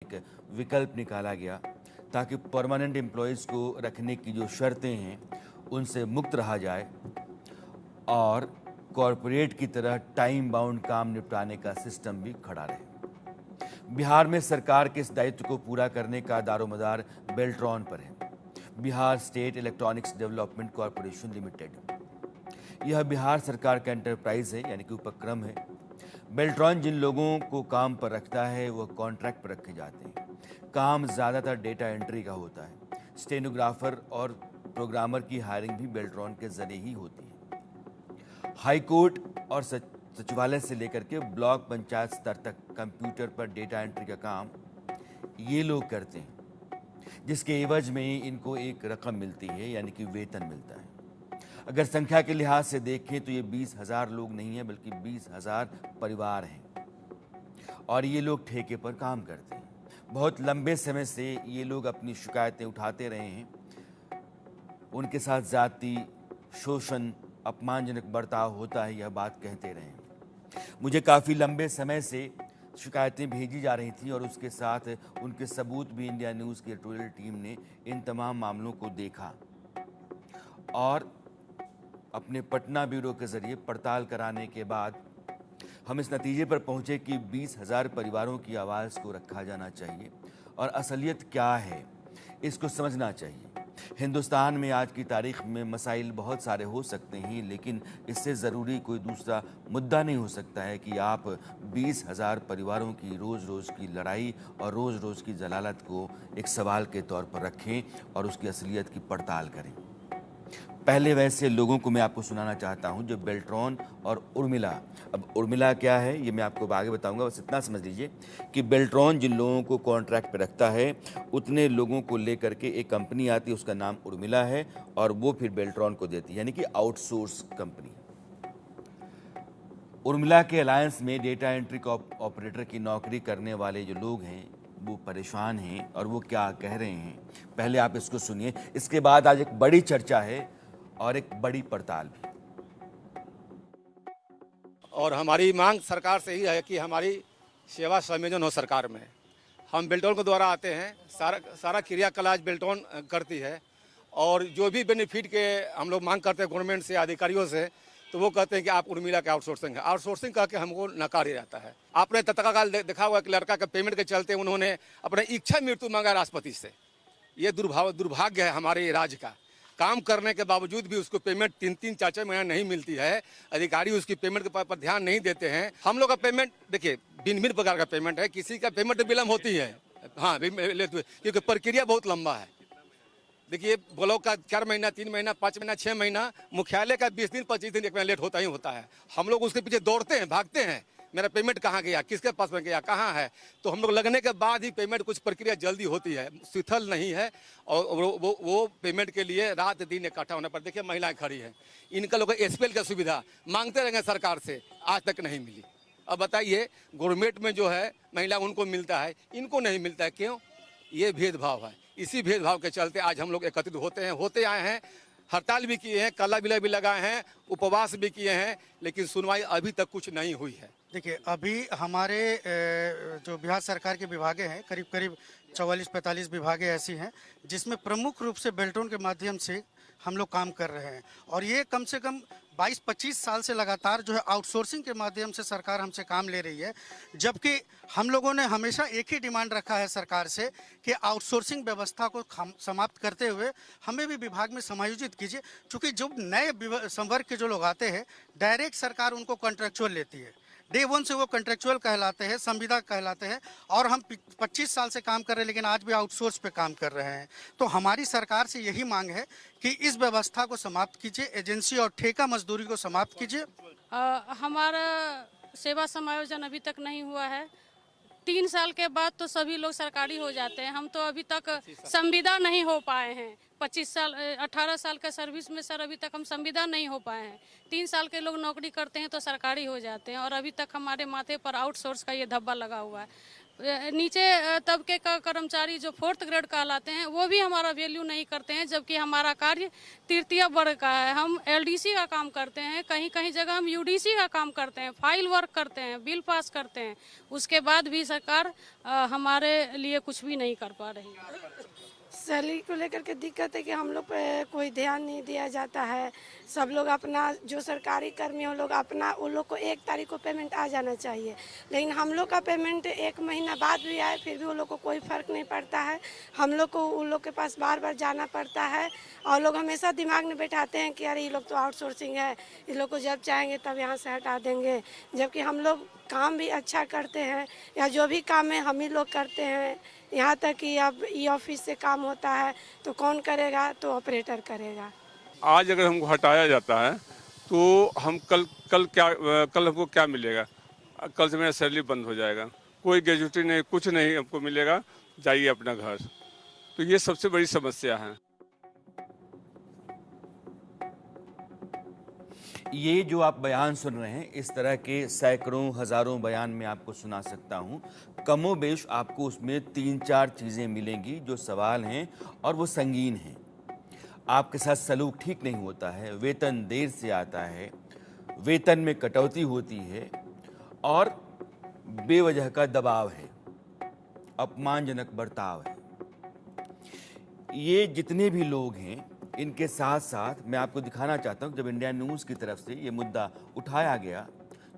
एक विकल्प निकाला गया ताकि परमानेंट एम्प्लॉयज़ को रखने की जो शर्तें हैं उनसे मुक्त रहा जाए और कॉरपोरेट की तरह टाइम बाउंड काम निपटाने का सिस्टम भी खड़ा रहे। बिहार में सरकार के इस दायित्व को पूरा करने का दारोमदार बेल्ट्रॉन पर है। Bihar state electronics development corporation limited यह बिहार सरकार का एंटरप्राइज है, यानी कि उपक्रम है। बेल्ट्रॉन जिन लोगों को काम पर रखता है वह कॉन्ट्रैक्ट पर रखे जाते हैं। काम ज़्यादातर डेटा एंट्री का होता है। स्टेनोग्राफर और प्रोग्रामर की हायरिंग भी बेल्ट्रॉन के जरिए ही होती है। हाई कोर्ट और सचिवालय से लेकर के ब्लॉक पंचायत स्तर तक कंप्यूटर पर डेटा एंट्री का काम ये लोग करते हैं, जिसके एवज में इनको एक रकम मिलती है, यानी कि वेतन मिलता है। अगर संख्या के लिहाज से देखें तो ये 20,000 लोग नहीं हैं, बल्कि 20,000 परिवार हैं और ये लोग ठेके पर काम करते हैं। बहुत लंबे समय से ये लोग अपनी शिकायतें उठाते रहे हैं। उनके साथ जाति, शोषण, अपमानजनक बर्ताव होता है, यह बात कहते रहे हैं। मुझे काफ़ी लंबे समय से शिकायतें भेजी जा रही थी और उसके साथ उनके सबूत भी इंडिया न्यूज़ की एडिटोरियल टीम ने इन तमाम मामलों को देखा और अपने पटना ब्यूरो के जरिए पड़ताल कराने के बाद हम इस नतीजे पर पहुंचे कि 20,000 परिवारों की आवाज़ को रखा जाना चाहिए और असलियत क्या है इसको समझना चाहिए। हिंदुस्तान में आज की तारीख में मसाइल बहुत सारे हो सकते हैं, लेकिन इससे ज़रूरी कोई दूसरा मुद्दा नहीं हो सकता है कि आप 20,000 परिवारों की रोज़ रोज़ की लड़ाई और रोज़ रोज़ की जलालत को एक सवाल के तौर पर रखें और उसकी असलियत की पड़ताल करें। पहले वैसे लोगों को मैं आपको सुनाना चाहता हूं जो बेल्ट्रॉन और उर्मिला। अब उर्मिला क्या है ये मैं आपको आगे बताऊंगा, बस इतना समझ लीजिए कि बेल्ट्रॉन जिन लोगों को कॉन्ट्रैक्ट पे रखता है उतने लोगों को लेकर के एक कंपनी आती है, उसका नाम उर्मिला है और वो फिर बेल्ट्रॉन को देती है, यानी कि आउटसोर्स कंपनी। उर्मिला के अलायंस में डेटा एंट्री ऑपरेटर की नौकरी करने वाले जो लोग हैं वो परेशान हैं और वो क्या कह रहे हैं पहले आप इसको सुनिए। इसके बाद आज एक बड़ी चर्चा है और एक बड़ी पड़ताल भी। और हमारी मांग सरकार से ही है कि हमारी सेवा संयोजन हो सरकार में। हम बेल्ट्रॉन के द्वारा आते हैं, सारा क्रियाकलाप बेल्ट्रॉन करती है और जो भी बेनिफिट के हम लोग मांग करते हैं गवर्नमेंट से, अधिकारियों से, तो वो कहते हैं कि आप उर्मिला के आउटसोर्सिंग है। आउटसोर्सिंग कह के हमको नकार जाता है। आपने तत्काल देखा हुआ कि लड़का के पेमेंट के चलते उन्होंने अपने इच्छा मृत्यु मांगा राष्ट्रपति से। ये दुर्भाग्य है हमारे राज्य का। काम करने के बावजूद भी उसको पेमेंट 3-3, 4-4 महीना नहीं मिलती है। अधिकारी उसकी पेमेंट के पर ध्यान नहीं देते हैं। हम लोग का पेमेंट देखिए भिन्न प्रकार का पेमेंट है, किसी का पेमेंट विलम्ब होती है, हाँ क्योंकि प्रक्रिया बहुत लंबा है। देखिए ब्लॉक का 4 महीना, 3 महीना, 5 महीना, 6 महीना, मुख्यालय का 20 दिन, 25 दिन, 1 महीना लेट होता ही होता है। हम लोग उसके पीछे दौड़ते हैं, भागते हैं, मेरा पेमेंट कहाँ गया, किसके पास में गया, कहाँ है। तो हम लोग लगने के बाद ही पेमेंट, कुछ प्रक्रिया जल्दी होती है, शिथिल नहीं है। और वो पेमेंट के लिए रात दिन इकट्ठा होने पर देखिए महिलाएं खड़ी हैं। इनका लोग एसपीएल का सुविधा मांगते रहेंगे सरकार से, आज तक नहीं मिली। अब बताइए गवर्नमेंट में जो है महिला उनको मिलता है, इनको नहीं मिलता है, क्यों? ये भेदभाव है। इसी भेदभाव के चलते आज हम लोग एकत्रित होते आए हैं। हड़ताल भी किए हैं, काला बिल भी लगाए हैं, उपवास भी किए हैं, लेकिन सुनवाई अभी तक कुछ नहीं हुई है। देखिए अभी हमारे जो बिहार सरकार के विभागे हैं, करीब करीब 44-45 विभागे ऐसी हैं जिसमें प्रमुख रूप से बेल्ट्रॉन के माध्यम से हम लोग काम कर रहे हैं और ये कम से कम 22-25 साल से लगातार जो है आउटसोर्सिंग के माध्यम से सरकार हमसे काम ले रही है। जबकि हम लोगों ने हमेशा एक ही डिमांड रखा है सरकार से कि आउटसोर्सिंग व्यवस्था को समाप्त करते हुए हमें भी विभाग में समायोजित कीजिए, क्योंकि जो नए संवर्ग के जो लोग आते हैं डायरेक्ट सरकार उनको कॉन्ट्रेक्चुअल लेती है। डे 1 से वो कॉन्ट्रेक्चुअल कहलाते हैं, संविदा कहलाते हैं और हम 25 साल से काम कर रहे हैं, लेकिन आज भी आउटसोर्स पे काम कर रहे हैं। तो हमारी सरकार से यही मांग है कि इस व्यवस्था को समाप्त कीजिए, एजेंसी और ठेका मजदूरी को समाप्त कीजिए। हमारा सेवा समायोजन अभी तक नहीं हुआ है। 3 साल के बाद तो सभी लोग सरकारी हो जाते हैं, हम तो अभी तक संविदा नहीं हो पाए हैं। 18 साल का सर्विस में सर अभी तक हम संविदा नहीं हो पाए हैं। 3 साल के लोग नौकरी करते हैं तो सरकारी हो जाते हैं और अभी तक हमारे माथे पर आउटसोर्स का ये धब्बा लगा हुआ है। नीचे तबके का कर्मचारी जो 4th ग्रेड कहलाते हैं वो भी हमारा वैल्यू नहीं करते हैं, जबकि हमारा कार्य तृतीय वर्ग का है। हम एलडीसी का काम करते हैं, कहीं कहीं जगह हम यूडीसी का काम करते हैं, फाइल वर्क करते हैं, बिल पास करते हैं, उसके बाद भी सरकार हमारे लिए कुछ भी नहीं कर पा रही है। सैलरी को लेकर के दिक्कत है कि हम लोग पे कोई ध्यान नहीं दिया जाता है। सब लोग अपना जो सरकारी कर्मी हो लोग अपना उन लोग को 1 तारीख को पेमेंट आ जाना चाहिए, लेकिन हम लोग का पेमेंट 1 महीना बाद भी आए फिर भी उन लोग को कोई फ़र्क नहीं पड़ता है। हम लोग को उन लोग के पास बार बार जाना पड़ता है और लोग हमेशा दिमाग में बैठाते हैं कि अरे ये लोग तो आउटसोर्सिंग है, इस लोग को जब चाहेंगे तब यहाँ से हटा देंगे, जबकि हम लोग काम भी अच्छा करते हैं या जो भी काम है हम ही लोग करते हैं। यहाँ तक कि अब ई ऑफिस से काम होता है तो कौन करेगा, तो ऑपरेटर करेगा। आज अगर हमको हटाया जाता है तो हम कल हमको क्या मिलेगा? कल से मेरा सैलरी बंद हो जाएगा, कोई ग्रेजुटी नहीं, कुछ नहीं हमको मिलेगा, जाइए अपना घर। तो ये सबसे बड़ी समस्या है। ये जो आप बयान सुन रहे हैं, इस तरह के सैकड़ों हजारों बयान में आपको सुना सकता हूँ। कमोबेश आपको उसमें 3-4 चीज़ें मिलेंगी जो सवाल हैं और वो संगीन हैं। आपके साथ सलूक ठीक नहीं होता है, वेतन देर से आता है, वेतन में कटौती होती है और बेवजह का दबाव है, अपमानजनक बर्ताव है। ये जितने भी लोग हैं, इनके साथ साथ मैं आपको दिखाना चाहता हूँ, जब इंडिया न्यूज़ की तरफ से ये मुद्दा उठाया गया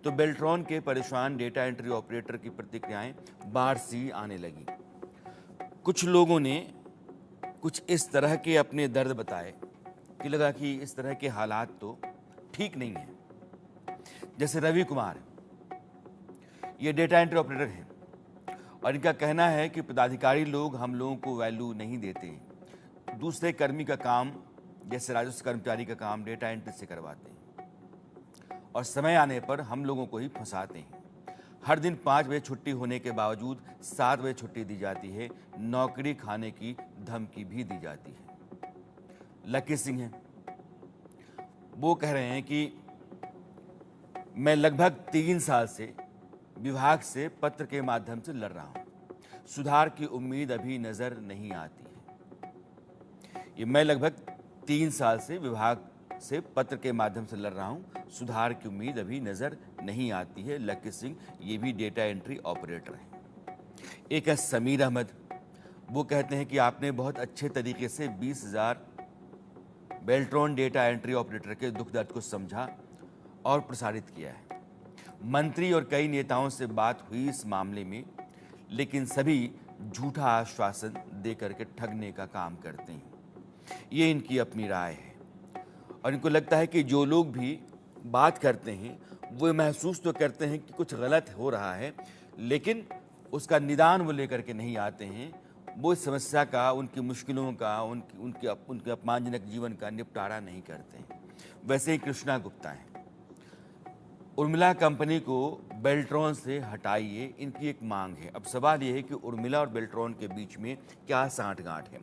तो बेल्ट्रॉन के परेशान डेटा एंट्री ऑपरेटर की प्रतिक्रियाएं बाढ़ सी आने लगी। कुछ लोगों ने कुछ इस तरह के अपने दर्द बताए कि लगा कि इस तरह के हालात तो ठीक नहीं हैं। जैसे रवि कुमार, ये डेटा एंट्री ऑपरेटर हैं और इनका कहना है कि पदाधिकारी लोग हम लोगों को वैल्यू नहीं देते, दूसरे कर्मी का काम जैसे राजस्व कर्मचारी का काम डेटा एंट्री से करवाते हैं और समय आने पर हम लोगों को ही फंसाते हैं। हर दिन 5 बजे छुट्टी होने के बावजूद 7 बजे छुट्टी दी जाती है, नौकरी खाने की धमकी भी दी जाती है। लकी सिंह हैं, वो कह रहे हैं कि मैं लगभग 3 साल से विभाग से पत्र के माध्यम से लड़ रहा हूं, सुधार की उम्मीद अभी नजर नहीं आती है। ये मैं लगभग 3 साल से विभाग से पत्र के माध्यम से लड़ रहा हूं, सुधार की उम्मीद अभी नजर नहीं आती है। लकी सिंह ये भी डेटा एंट्री ऑपरेटर हैं। एक है समीर अहमद, वो कहते हैं कि आपने बहुत अच्छे तरीके से 20,000 बेल्ट्रॉन डेटा एंट्री ऑपरेटर के दुख दर्द को समझा और प्रसारित किया है। मंत्री और कई नेताओं से बात हुई इस मामले में, लेकिन सभी झूठा आश्वासन देकर के ठगने का काम करते हैं। ये इनकी अपनी राय है और इनको लगता है कि जो लोग भी बात करते हैं वो महसूस तो करते हैं कि कुछ गलत हो रहा है, लेकिन उसका निदान वो लेकर के नहीं आते हैं। वो इस समस्या का, उनकी मुश्किलों का, उनके अपमानजनक जीवन का निपटारा नहीं करते हैं। वैसे ही कृष्णा गुप्ता हैं, उर्मिला कंपनी को बेल्ट्रॉन से हटाइए, इनकी एक मांग है। अब सवाल यह है कि उर्मिला और बेल्ट्रॉन के बीच में क्या सांठगांठ है।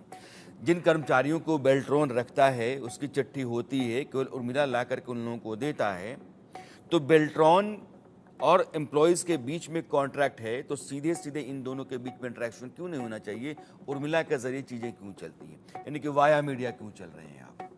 जिन कर्मचारियों को बेल्ट्रॉन रखता है उसकी चिट्ठी होती है, केवल उर्मिला ला करके उन लोगों को देता है। तो बेल्ट्रॉन और एम्प्लॉयज़ के बीच में कॉन्ट्रैक्ट है, तो सीधे सीधे इन दोनों के बीच में इंटरेक्शन क्यों नहीं होना चाहिए? उर्मिला के जरिए चीज़ें क्यों चलती हैं, यानी कि वाया मीडिया क्यों चल रहे हैं आप?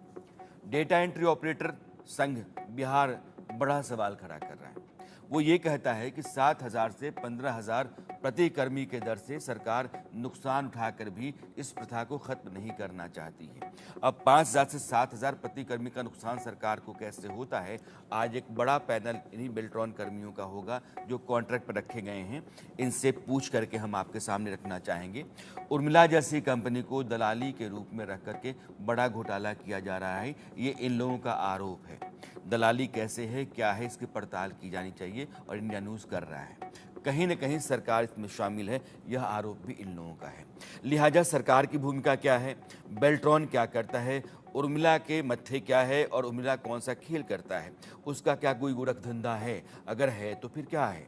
डेटा एंट्री ऑपरेटर संघ बिहार बड़ा सवाल खड़ा कर रहा है। वो ये कहता है कि 7,000 से 15,000 प्रति कर्मी के दर से सरकार नुकसान उठाकर भी इस प्रथा को खत्म नहीं करना चाहती है। अब 5,000 से 7,000 प्रति कर्मी का नुकसान सरकार को कैसे होता है? आज एक बड़ा पैनल इन्हीं बेल्ट्रॉन कर्मियों का होगा जो कॉन्ट्रैक्ट पर रखे गए हैं, इनसे पूछ करके हम आपके सामने रखना चाहेंगे। उर्मिला जैसी कंपनी को दलाली के रूप में रख करके बड़ा घोटाला किया जा रहा है, ये इन लोगों का आरोप है। दलाली कैसे है, क्या है, इसकी पड़ताल की जानी चाहिए और इंडिया न्यूज़ कर रहा है। कहीं न कहीं सरकार इसमें शामिल है, यह आरोप भी इन लोगों का है। लिहाजा सरकार की भूमिका क्या है, बेल्ट्रॉन क्या करता है, उर्मिला के मत्थे क्या है और उर्मिला कौन सा खेल करता है, उसका क्या कोई गोरख धंधा है? अगर है तो फिर क्या है?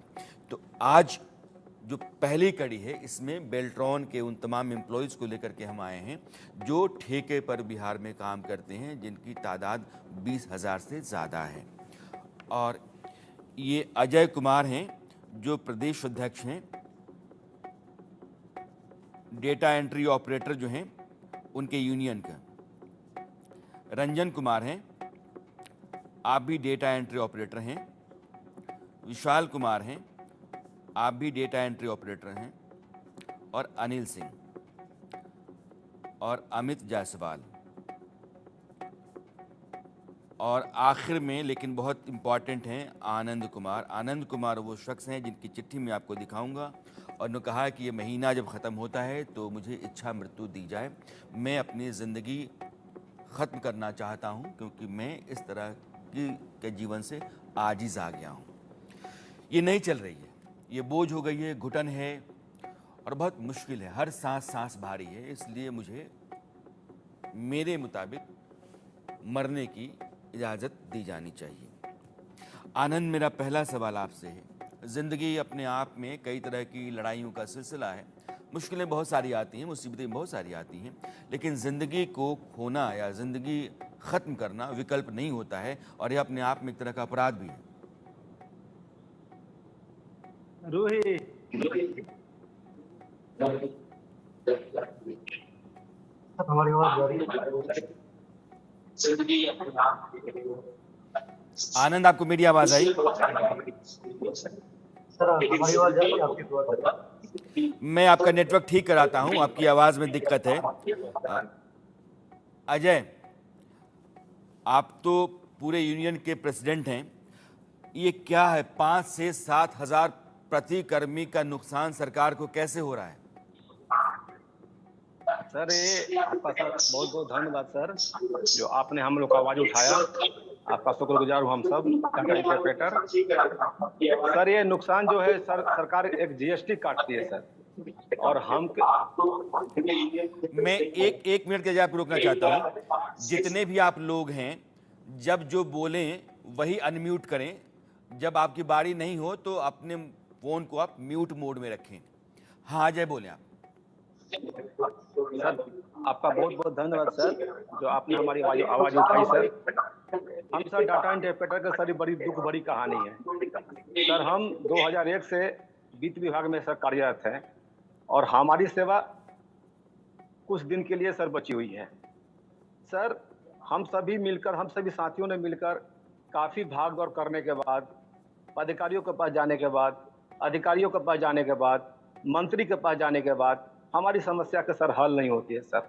तो आज जो पहली कड़ी है, इसमें बेल्ट्रॉन के उन तमाम एम्प्लॉयज़ को लेकर के हम आए हैं जो ठेके पर बिहार में काम करते हैं, जिनकी तादाद 20,000 से ज़्यादा है। और ये अजय कुमार हैं जो प्रदेश अध्यक्ष हैं डेटा एंट्री ऑपरेटर जो हैं उनके यूनियन का। रंजन कुमार हैं, आप भी डेटा एंट्री ऑपरेटर हैं। विशाल कुमार हैं, आप भी डेटा एंट्री ऑपरेटर हैं। और अनिल सिंह और अमित जायसवाल। और आखिर में लेकिन बहुत इम्पॉर्टेंट हैं आनंद कुमार। आनंद कुमार वो शख्स हैं जिनकी चिट्ठी मैं आपको दिखाऊंगा और उन्होंने कहा कि ये महीना जब ख़त्म होता है तो मुझे इच्छा मृत्यु दी जाए, मैं अपनी ज़िंदगी ख़त्म करना चाहता हूँ क्योंकि मैं इस तरह के जीवन से आजिज़ आ गया हूँ। ये नहीं चल रही है, ये बोझ हो गई है, घुटन है और बहुत मुश्किल है, हर सांस सांस भारी है, इसलिए मुझे मेरे मुताबिक मरने की इजाज़त दी जानी चाहिए। आनंद, मेरा पहला सवाल आपसे है, ज़िंदगी अपने आप में कई तरह की लड़ाइयों का सिलसिला है, मुश्किलें बहुत सारी आती हैं, मुसीबतें बहुत सारी आती हैं, लेकिन ज़िंदगी को खोना या ज़िंदगी ख़त्म करना विकल्प नहीं होता है और यह अपने आप में एक तरह का अपराध भी है। रूही, हमारी आवाज जा रही है? आनंद, आपको मेरी आवाज़ आई? सर हमारी आवाज जा रही है? आपकी आवाज मैं आपका नेटवर्क ठीक कराता हूं, आपकी आवाज़ में दिक्कत है। अजय, आप तो पूरे यूनियन के प्रेसिडेंट हैं, ये क्या है, 5 से 7 हज़ार प्रति कर्मी का नुकसान सरकार को कैसे हो रहा है? सर ये आपका सर बहुत बहुत धन्यवाद सर, जो आपने हम लोग का आवाज उठाया, आपका शुक्रगुजार हूँ हम सब डाटा इंटरप्रेटर। सर ये नुकसान जो है सर, सरकार एक जीएसटी काटती है सर, और हम मैं एक मिनट के लिए आपको रोकना चाहता हूँ। जितने भी आप लोग हैं, जब जो बोलें वही अनम्यूट करें, जब आपकी बारी नहीं हो तो अपने फ़ोन को आप म्यूट मोड में रखें। हाँ अजय, बोलें आप। सर आपका बहुत बहुत धन्यवाद सर, जो आपने हमारी आवाज उठाई सर। हम सर डाटा इंटरप्रेटर का सर बड़ी दुख भरी कहानी है सर। हम 2001 से वित्त विभाग में सर कार्यरत हैं और हमारी सेवा कुछ दिन के लिए सर बची हुई है सर। हम सभी मिलकर, हम सभी साथियों ने मिलकर काफ़ी भाग दौड़ करने के बाद, अधिकारियों के पास जाने के बाद, अधिकारियों के पास जाने के बाद, मंत्री के पास जाने के बाद हमारी समस्या का सर हल नहीं होती है सर।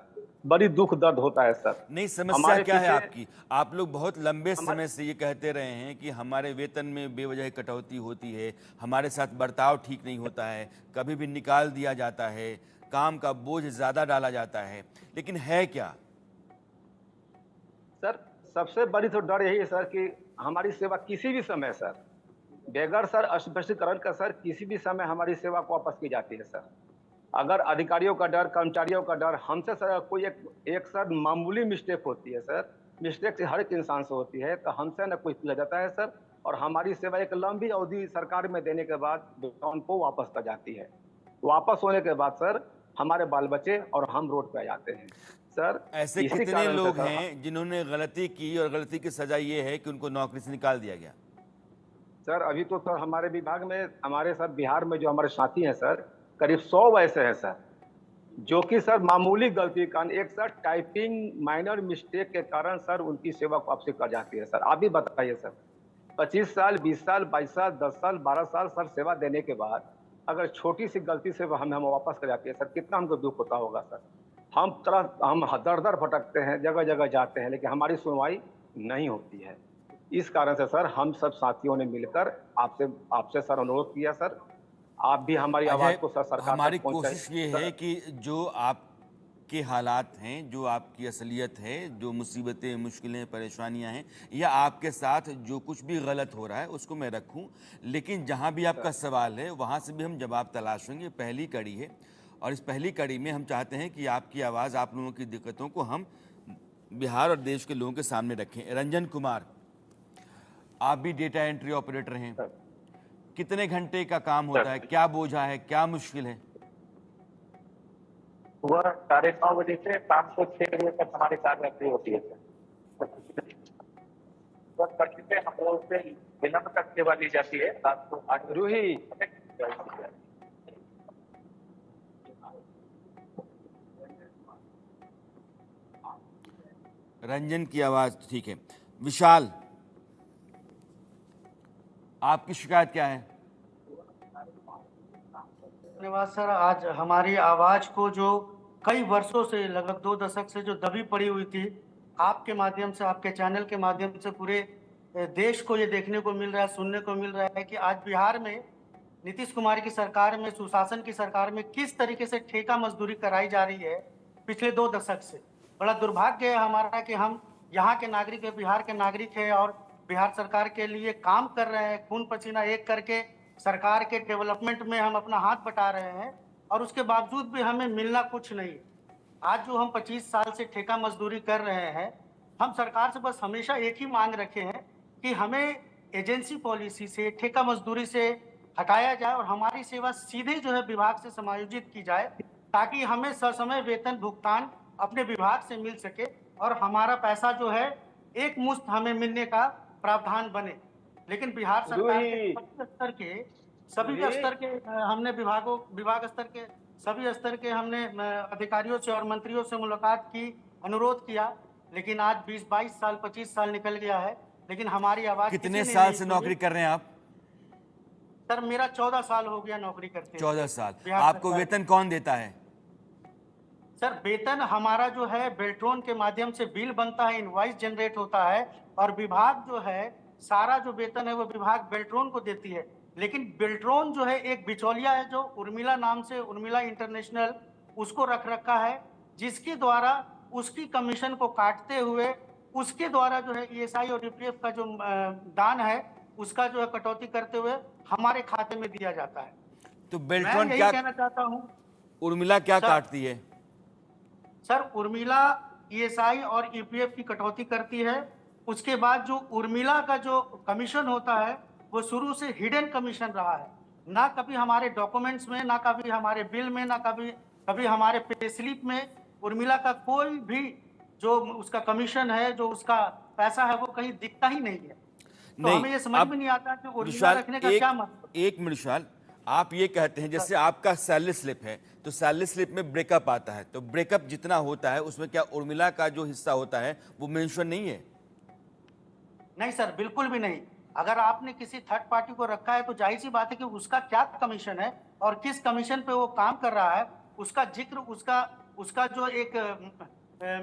बड़ी दुख दर्द होता है सर। नहीं, समस्या क्या है आपकी? आप लोग बहुत लंबे समय से ये कहते रहे हैं कि हमारे वेतन में बेवजह कटौती होती है, हमारे साथ बर्ताव ठीक नहीं होता है, कभी भी निकाल दिया जाता है, काम का बोझ ज़्यादा डाला जाता है, लेकिन है क्या? सर सबसे बड़ी तो डर यही है सर कि हमारी सेवा किसी भी समय सर, बगैर सर स्पष्टीकरण का सर, किसी भी समय हमारी सेवा को वापस की जाती है सर। अगर अधिकारियों का डर, कर्मचारियों का डर, हमसे सर कोई एक सर मामूली मिस्टेक होती है सर, मिस्टेक से हर एक इंसान से होती है, तो हमसे न कोई पूछा जाता है सर, और हमारी सेवा एक लंबी अवधि सरकार में देने के बाद उनको वापस कर जाती है। वापस होने के बाद सर हमारे बाल बच्चे और हम रोड पे आ जाते हैं सर। ऐसे कितने लोग हैं जिन्होंने गलती की और गलती की सजा ये है कि उनको नौकरी से निकाल दिया गया? सर अभी तो सर हमारे विभाग में, हमारे सर बिहार में जो हमारे साथी हैं सर, करीब 100 ऐसे हैं सर, जो कि सर मामूली गलती का, एक सर टाइपिंग माइनर मिस्टेक के कारण सर उनकी सेवा वापसी कर जाती है सर। आप भी बताइए सर, 25 साल, 20 साल, 22 साल, 10 साल, 12 साल सर सेवा देने के बाद अगर छोटी सी गलती से हम वापस कर जाती है सर, कितना हमको दुख होता होगा सर। हम दर दर भटकते हैं, जगह जगह जाते हैं, लेकिन हमारी सुनवाई नहीं होती है। इस कारण से सर हम सब साथियों ने मिलकर आपसे सर अनुरोध किया सर, आप भी हमारी आवाज को सर सरकार हमारी कोशिश ये है कि जो आपके हालात हैं, जो आपकी असलियत है, जो मुसीबतें, मुश्किलें, परेशानियां हैं, या आपके साथ जो कुछ भी गलत हो रहा है उसको मैं रखूं, लेकिन जहां भी आपका सवाल है वहां से भी हम जवाब तलाशेंगे। पहली कड़ी है और इस पहली कड़ी में हम चाहते हैं कि आपकी आवाज़, आप लोगों की दिक्कतों को हम बिहार और देश के लोगों के सामने रखें। रंजन कुमार, आप भी डेटा एंट्री ऑपरेटर हैं, कितने घंटे का काम होता है, क्या बोझा है, क्या मुश्किल है? सुबह 9:30 बजे से शाम को 6 बजे तक हमारी कार्यरत होती है सर। से हम लोग से विलंब तक सेवा ली जाती है। रात को 8 रूही, रंजन की आवाज़ ठीक है। विशाल, आपकी शिकायत क्या है? धन्यवाद सर। आज हमारी आवाज को जो कई वर्षों से, लगभग 2 दशक से जो दबी पड़ी हुई थी, आपके माध्यम से, आपके चैनल के माध्यम से पूरे देश को ये देखने को मिल रहा है, सुनने को मिल रहा है कि आज बिहार में नीतीश कुमार की सरकार में, सुशासन की सरकार में किस तरीके से ठेका मजदूरी कराई जा रही है पिछले 2 दशक से। बड़ा दुर्भाग्य है हमारा कि हम यहाँ के नागरिक है, बिहार के नागरिक है और बिहार सरकार के लिए काम कर रहे हैं, खून पसीना एक करके सरकार के डेवलपमेंट में हम अपना हाथ बटा रहे हैं और उसके बावजूद भी हमें मिलना कुछ नहीं। आज जो हम 25 साल से ठेका मजदूरी कर रहे हैं, हम सरकार से बस हमेशा एक ही मांग रखे हैं कि हमें एजेंसी पॉलिसी से, ठेका मजदूरी से हटाया जाए और हमारी सेवा सीधे जो है विभाग से समायोजित की जाए, ताकि हमें ससमय वेतन भुगतान अपने विभाग से मिल सके और हमारा पैसा जो है एक मुश्त हमें मिलने का प्रावधान बने। लेकिन बिहार सरकार के सभी स्तर के हमने विभाग स्तर के सभी स्तर के हमने अधिकारियों से और मंत्रियों से मुलाकात की, अनुरोध किया, लेकिन आज 20-22 साल 25 साल निकल गया है, लेकिन हमारी आवाज कितने साल से नौकरी कर रहे हैं आप? सर मेरा 14 साल हो गया नौकरी करते। 14 साल। आपको वेतन कौन देता है? सर वेतन हमारा जो है बेल्ट्रॉन के माध्यम से बिल बनता है, इनवॉइस जनरेट होता है और विभाग जो है सारा जो वेतन है वो विभाग बेल्ट्रॉन को देती है। लेकिन बेल्ट्रॉन जो है एक बिचौलिया है जो उर्मिला नाम से, उर्मिला इंटरनेशनल, उसको रख रखा है, जिसके द्वारा उसकी कमीशन को काटते हुए उसके द्वारा जो है ईएसआई और ईपीएफ का जो दान है उसका जो है कटौती करते हुए हमारे खाते में दिया जाता है। तो बेल्ट्रॉन मैं क्या यही कहना चाहता हूँ। उर्मिला क्या काटती है? सर उर्मिला ईएसआई और ईपीएफ की कटौती करती है। उसके बाद जो उर्मिला का जो कमीशन होता है वो शुरू से हिडन कमीशन रहा है, ना कभी हमारे डॉक्यूमेंट्स में, ना कभी हमारे बिल में, ना कभी हमारे पे स्लिप में उर्मिला का कोई भी जो उसका कमीशन है, जो उसका पैसा है, वो कहीं दिखता ही नहीं है। तो हमें ये समझ में नहीं आता कि उर्मिला रखने का क्या मतलब। एक मिनट विशाल, आप ये कहते हैं जैसे आपका सैलरी स्लिप है तो सैलरी स्लिप में ब्रेकअप आता है, तो ब्रेकअप जितना होता है उसमें क्या उर्मिला का जो हिस्सा होता है वो मेंशन नहीं है? नहीं सर, बिल्कुल भी नहीं। अगर आपने किसी थर्ड पार्टी को रखा है तो जाहिर सी बात है कि उसका क्या कमीशन है और किस कमीशन पे वो काम कर रहा है, उसका जिक्र, उसका जो एक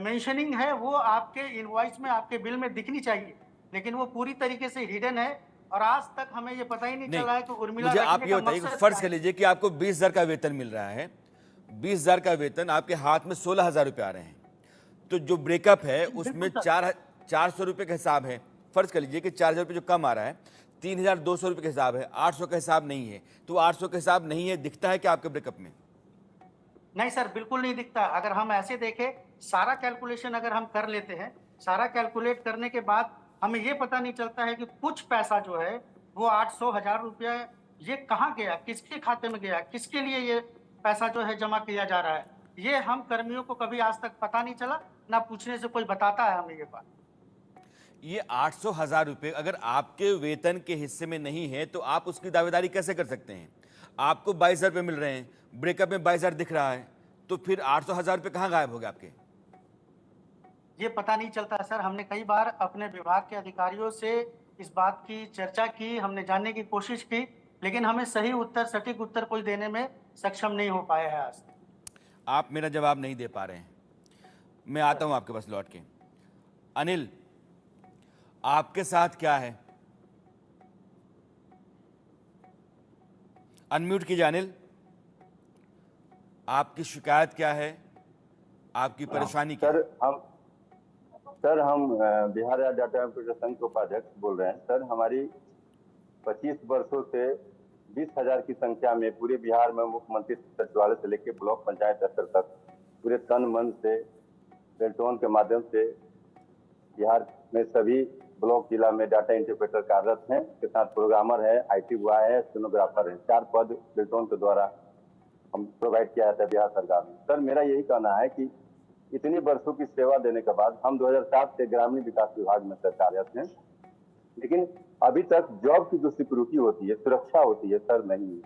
मेंशनिंग है वो आपके इनवॉइस में, आपके बिल में दिखनी चाहिए, लेकिन वो पूरी तरीके से हिडन है और आज तक हमें ये पता ही नहीं चला है कि उर्मिला मुझे आप रखने ये का बताइए, मकसद फर्ज क्या कर है। लीजिए कि आपको 20,000 का वेतन मिल रहा है, 20,000 का वेतन, आपके हाथ में 16,000 रुपये आ रहे हैं, तो जो ब्रेकअप है उसमें 400 रुपये का हिसाब है। फर्ज कर लीजिए कि 4,000 रुपये जो कम आ रहा है, 3,200 रुपये का हिसाब है, 800 का हिसाब नहीं है, तो 800 का हिसाब नहीं है, दिखता है कि आपके ब्रेकअप में? नहीं सर, बिल्कुल नहीं दिखता। अगर हम ऐसे देखें, सारा कैलकुलेशन अगर हम कर लेते हैं, सारा कैलकुलेट करने के बाद हमें ये पता नहीं चलता है कि कुछ पैसा जो है वो 800,000 रुपया ये कहाँ गया, किसके खाते में गया, किसके लिए ये पैसा जो है जमा किया जा रहा है, ये हम कर्मियों को कभी आज तक पता नहीं चला, ना पूछने से कोई बताता है हमें ये बात। ये 800,000 रुपये अगर आपके वेतन के हिस्से में नहीं है तो आप उसकी दावेदारी कैसे कर सकते हैं? आपको 22,000 रुपये मिल रहे हैं, ब्रेकअप में 22,000 दिख रहा है, तो फिर 800,000 रुपये कहाँ गायब हो गए आपके? ये पता नहीं चलता सर। हमने कई बार अपने विभाग के अधिकारियों से इस बात की चर्चा की, हमने जानने की कोशिश की, लेकिन हमें सही उत्तर, सटीक उत्तर कोई देने में सक्षम नहीं हो पाया है आज। आप मेरा जवाब नहीं दे पा रहे हैं, मैं आता हूं आपके पास लौट के। अनिल, आपके साथ क्या है? अनम्यूट कीजिए अनिल। आपकी शिकायत क्या है, आपकी परेशानी क्या है? सर हम बिहार राज्य डाटा ऑपरेटर संघ के उपाध्यक्ष बोल रहे हैं। सर हमारी 25 वर्षों से 20,000 की संख्या में पूरे बिहार में मुख्यमंत्री सचिवालय से लेकर ब्लॉक पंचायत स्तर तक पूरे तन मन से बेल्ट्रॉन के माध्यम से बिहार में सभी ब्लॉक जिला में डाटा इंटरप्रेटर कार्यरत हैं, के साथ प्रोग्रामर है, IT बॉय है, स्टेनोग्राफर है, 4 पद बेल्ट्रॉन के द्वारा हम प्रोवाइड किया जाता है बिहार सरकार में। सर मेरा यही कहना है कि इतनी वर्षों की सेवा देने के बाद हम 2007 से ग्रामीण विकास विभाग में सर कार्यरत हैं, लेकिन अभी तक जॉब की जो सिक्योरिटी होती है, सुरक्षा होती है सर, नहीं है।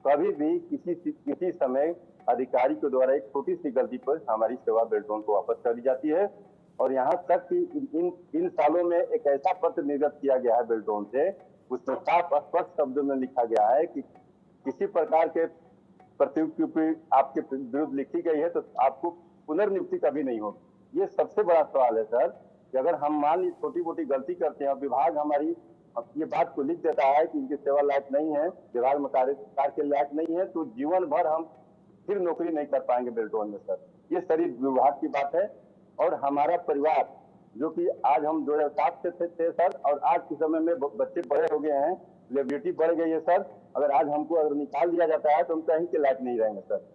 कभी भी किसी समय अधिकारी के द्वारा एक छोटी सी गलती पर हमारी सेवा बेल्ट्रॉन को वापस कर दी जाती है और यहाँ तक कि इन सालों में एक ऐसा पत्र निर्गत किया गया है बेल्टोन से, उसमें साफ स्पष्ट शब्दों में लिखा गया है कि किसी प्रकार के प्रतिनियुक्ति आपके विरुद्ध लिखी गई है तो आपको पुनर्नियुक्ति कभी नहीं होगी। ये सबसे बड़ा सवाल है सर कि अगर हम मान ली छोटी मोटी गलती करते हैं और विभाग हमारी ये बात को लिख देता है कि इनकी सेवा लायक नहीं है, विभाग में कार्य के लायक नहीं है, तो जीवन भर हम फिर नौकरी नहीं कर पाएंगे बेल्टोन में सर। ये सारी विभाग की बात है। और हमारा परिवार जो कि आज हम 2007 से थे सर, और आज के समय में बच्चे बड़े हो गए हैं, लेबिलिटी बढ़ गई है सर। अगर आज हमको अगर निकाल दिया जाता है तो हम कहीं के लायक नहीं रहेंगे सर।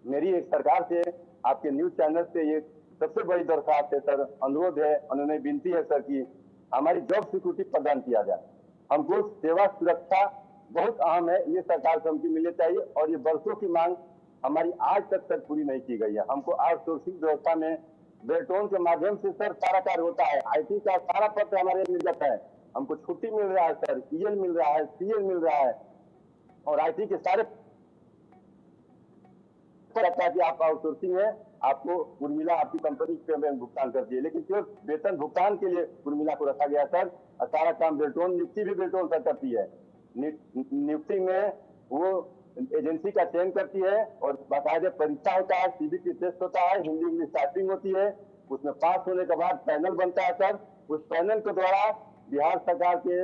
मेरी एक सरकार से, आपके न्यूज चैनल से ये सबसे बड़ी दरख्वास्त है सर, अनुरोध है, अनुनय विनती है सर कि हमारी जॉब सिक्योरिटी प्रदान किया जाए। हमको सेवा सुरक्षा बहुत अहम है, ये सरकार से हमको मिलनी चाहिए। और ये वर्षों की मांग हमारी आज तक पूरी नहीं की गई है। हमको आउटसोर्सिंग व्यवस्था में बेल्टोन के माध्यम से सर सारा कार्य होता है। IT का सारा पत्र हमारे मिल जाता है, हमको छुट्टी मिल रहा है सर, EL मिल रहा है, CL मिल रहा है, और IT के सारे रहता है कि आप आउटसोर्सिंग है, आपको उर्मिला आपकी कंपनी पेमेंट भुगतान करती है, लेकिन केवल वेतन भुगतान के लिए उर्मिला को रखा गया सर। और सारा काम बेल्टोन, नियुक्ति भी बेल्टोन सर करती है। नियुक्ति में वो एजेंसी का चयन करती है और बाकायदे परीक्षा होता है, CBT टेस्ट होता है, हिंदी इंग्लिश टाइपिंग होती है, उसमें पास होने के बाद पैनल बनता है सर। उस पैनल के द्वारा बिहार सरकार के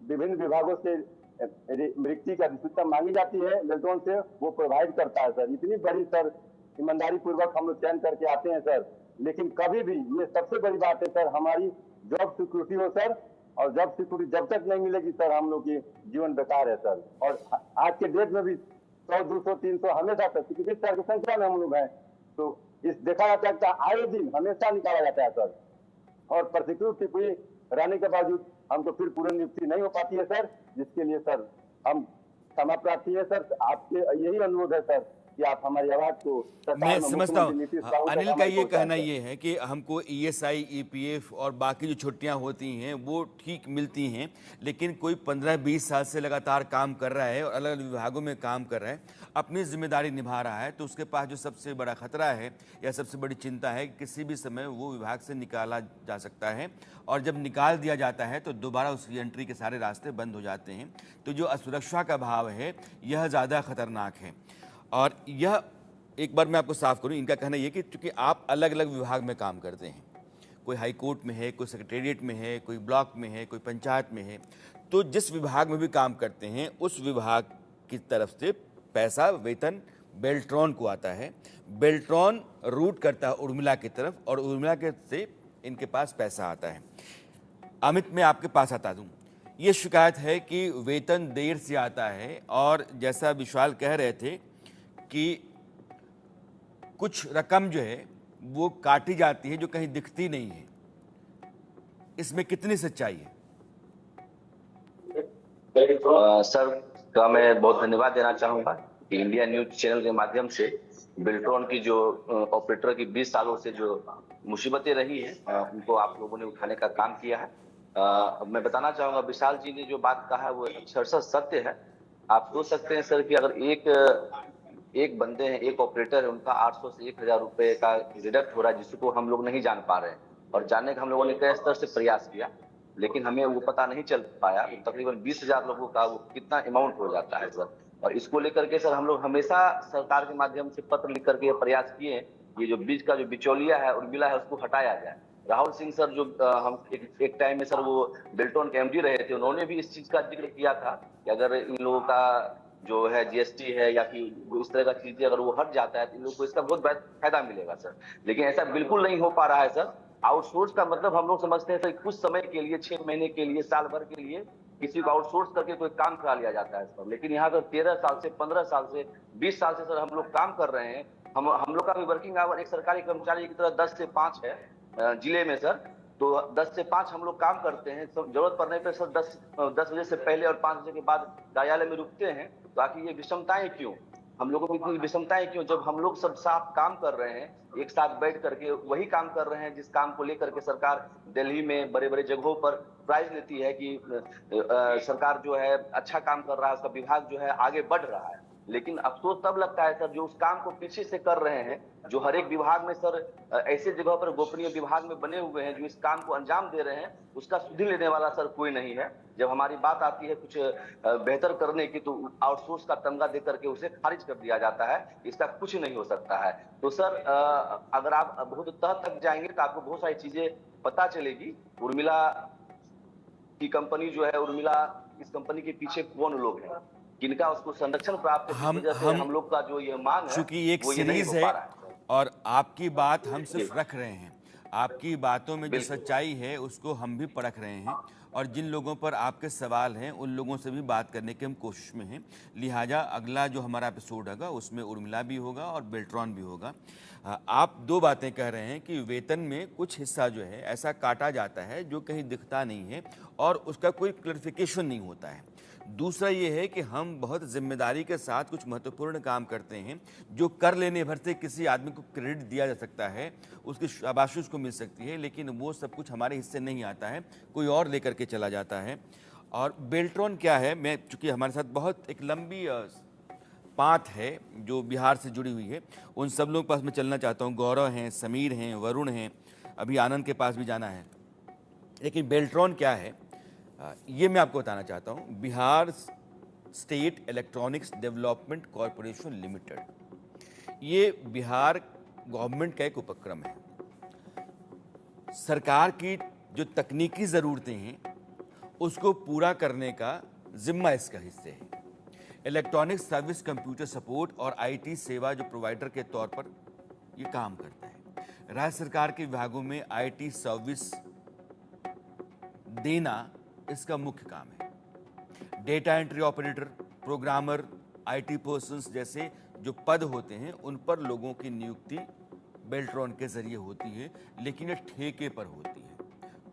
विभिन्न विभागों से रिक्ति का अधिसूचना मांगी जाती है बेल्टोन से, वो प्रोवाइड करता है सर। इतनी बड़ी सर ईमानदारी पूर्वक हम लोग चयन करके आते हैं सर, लेकिन कभी भी, ये सबसे बड़ी बात है सर, हमारी जॉब सिक्योरिटी हो सर। और जॉब सिक्योरिटी जब तक नहीं मिलेगी सर, हम लोग की जीवन बेकार है सर। और आज के डेट में भी 100, 200, 300 हमेशा सर, क्योंकि सर की संख्या में हम लोग हैं, तो इस देखा जाता है आए दिन हमेशा निकाला जाता है सर। और प्रतिक्रिया पूरी रहने के बावजूद हमको फिर पुनर्नियुक्ति नहीं हो पाती है सर, जिसके लिए सर हम क्षमा प्रार्थी है सर। आपके यही अनुरोध है सर कि आप हमारी आवाज को, मैं समझता हूँ अनिल का ये कहना ये है कि हमको ESI, EPF और बाकी जो छुट्टियां होती हैं वो ठीक मिलती हैं, लेकिन कोई 15-20 साल से लगातार काम कर रहा है और अलग अलग विभागों में काम कर रहा है, अपनी जिम्मेदारी निभा रहा है, तो उसके पास जो सबसे बड़ा खतरा है या सबसे बड़ी चिंता है, किसी भी समय वो विभाग से निकाला जा सकता है, और जब निकाल दिया जाता है तो दोबारा उसकी एंट्री के सारे रास्ते बंद हो जाते हैं। तो जो असुरक्षा का भाव है यह ज़्यादा खतरनाक है। और यह एक बार मैं आपको साफ करूं, इनका कहना यह कि चूंकि आप अलग अलग विभाग में काम करते हैं, कोई हाई कोर्ट में है, कोई सेक्रेटेरिएट में है, कोई ब्लॉक में है, कोई पंचायत में है, तो जिस विभाग में भी काम करते हैं उस विभाग की तरफ से पैसा, वेतन बेल्ट्रॉन को आता है। बेल्ट्रॉन रूट करता है उर्मिला की तरफ और उर्मिला के से इनके पास पैसा आता है। अमित, मैं आपके पास आता दूँ, ये शिकायत है कि वेतन देर से आता है, और जैसा विशाल कह रहे थे कि कुछ रकम जो है वो काटी जाती है जो कहीं दिखती नहीं है, इसमें कितनी सच्चाई है? सर का मैं बहुत धन्यवाद देना चाहूंगा कि इंडिया न्यूज चैनल के माध्यम से बेल्ट्रॉन की जो ऑपरेटर की 20 सालों से जो मुसीबतें रही हैं उनको आप लोगों ने उठाने का काम किया है। मैं बताना चाहूंगा, विशाल जी ने जो बात कहा है वो अक्षरशः सत्य है। आप सोच सकते हैं सर कि अगर एक बंदे हैं, एक ऑपरेटर है, उनका 800 से 1000 रुपए का डिडक्ट हो रहा है, जिसको हम लोग नहीं जान पा रहे हैं, और जानने का हम लोगों ने कई स्तर से प्रयास किया, लेकिन हमें वो पता नहीं चल पाया। तो तकरीबन 20,000 लोगों का वो कितना अमाउंट हो जाता है सर। और इसको लेकर के सर हम लोग हमेशा सरकार के माध्यम से पत्र लिख करके प्रयास किए, ये जो बीच का जो बिचौलिया है, उर्मिला है, उसको हटाया जाए। राहुल सिंह सर जो हम एक टाइम में सर वो बेल्ट्रॉन के MD रहे थे, उन्होंने भी इस चीज का जिक्र किया था कि अगर इन लोगों का जो है GST है या फिर इस तरह का चीजें अगर वो हट जाता है तो इन लोगों को इसका बहुत बड़ा फायदा मिलेगा सर। लेकिन ऐसा बिल्कुल नहीं हो पा रहा है सर। आउटसोर्स का मतलब हम लोग समझते हैं सर कुछ समय के लिए, 6 महीने के लिए, साल भर के लिए किसी को आउटसोर्स करके कोई काम करा लिया जाता है सर। लेकिन यहाँ पर 13 साल से, 15 साल से, 20 साल से सर हम लोग काम कर रहे हैं। हम लोग का भी वर्किंग आवर एक सरकारी कर्मचारी की तरह 10 से 5 है जिले में सर। तो 10 से 5 हम लोग काम करते हैं। जरूरत पड़ने पर सर 10 बजे से पहले और 5 बजे के बाद कार्यालय में रुकते हैं। तो आखिर ये विषमताएं क्यों, हम लोगों को इतनी विषमताएं क्यों, जब हम लोग सब साथ काम कर रहे हैं, एक साथ बैठ करके वही काम कर रहे हैं जिस काम को लेकर के सरकार दिल्ली में बड़े बड़े जगहों पर प्राइज लेती है कि सरकार जो है अच्छा काम कर रहा है, उसका विभाग जो है आगे बढ़ रहा है। लेकिन अफसोस तब लगता है सर जो उस काम को पीछे से कर रहे हैं, जो हर एक विभाग में सर ऐसे जगह पर गोपनीय विभाग में बने हुए हैं जो इस काम को अंजाम दे रहे हैं, उसका सुधि लेने वाला सर कोई नहीं है। जब हमारी बात आती है कुछ बेहतर करने की तो आउटसोर्स का तमगा दे करके उसे खारिज कर दिया जाता है। इसका कुछ नहीं हो सकता है। तो सर अगर आप बहुत तह तक जाएंगे तो आपको बहुत सारी चीजें पता चलेगी। उर्मिला की कंपनी जो है, उर्मिला इस कंपनी के पीछे कौन लोग हैं, किनका उसको संरक्षण प्राप्त है, वजह से हम लोग का जो ये मांग है चूंकि एक वो ये नहीं सीरीज हो पा है रहा है। और आपकी बात हम सिर्फ रख रहे हैं, आपकी बातों में जो सच्चाई है उसको हम भी परख रहे हैं, और जिन लोगों पर आपके सवाल हैं उन लोगों से भी बात करने की हम कोशिश में हैं। लिहाजा अगला जो हमारा एपिसोड होगा उसमें उर्मिला भी होगा और बेल्ट्रॉन भी होगा। आप दो बातें कह रहे हैं कि वेतन में कुछ हिस्सा जो है ऐसा काटा जाता है जो कहीं दिखता नहीं है और उसका कोई क्लैरिफिकेशन नहीं होता है। दूसरा ये है कि हम बहुत जिम्मेदारी के साथ कुछ महत्वपूर्ण काम करते हैं जो कर लेने भर से किसी आदमी को क्रेडिट दिया जा सकता है, उसकी शाबाशी उसको मिल सकती है, लेकिन वो सब कुछ हमारे हिस्से नहीं आता है, कोई और लेकर के चला जाता है। और बेल्ट्रॉन क्या है, मैं चूँकि हमारे साथ बहुत एक लंबी पाथ है जो बिहार से जुड़ी हुई है, उन सब लोगों के पास मैं चलना चाहता हूँ। गौरव हैं, समीर हैं, वरुण हैं, अभी आनंद के पास भी जाना है। लेकिन बेल्ट्रॉन क्या है ये मैं आपको बताना चाहता हूँ। Bihar state electronics development corporation limited, ये बिहार गवर्नमेंट का एक उपक्रम है। सरकार की जो तकनीकी ज़रूरतें हैं उसको पूरा करने का जिम्मा इसका हिस्से है। इलेक्ट्रॉनिक सर्विस, कंप्यूटर सपोर्ट और आईटी सेवा जो प्रोवाइडर के तौर पर ये काम करता है। राज्य सरकार के विभागों में आईटी सर्विस देना इसका मुख्य काम है। Data entry operator, programmer, IT persons जैसे जो पद होते हैं उन पर लोगों की नियुक्ति बेल्ट्रॉन के जरिए होती है, लेकिन ये ठेके पर होती है,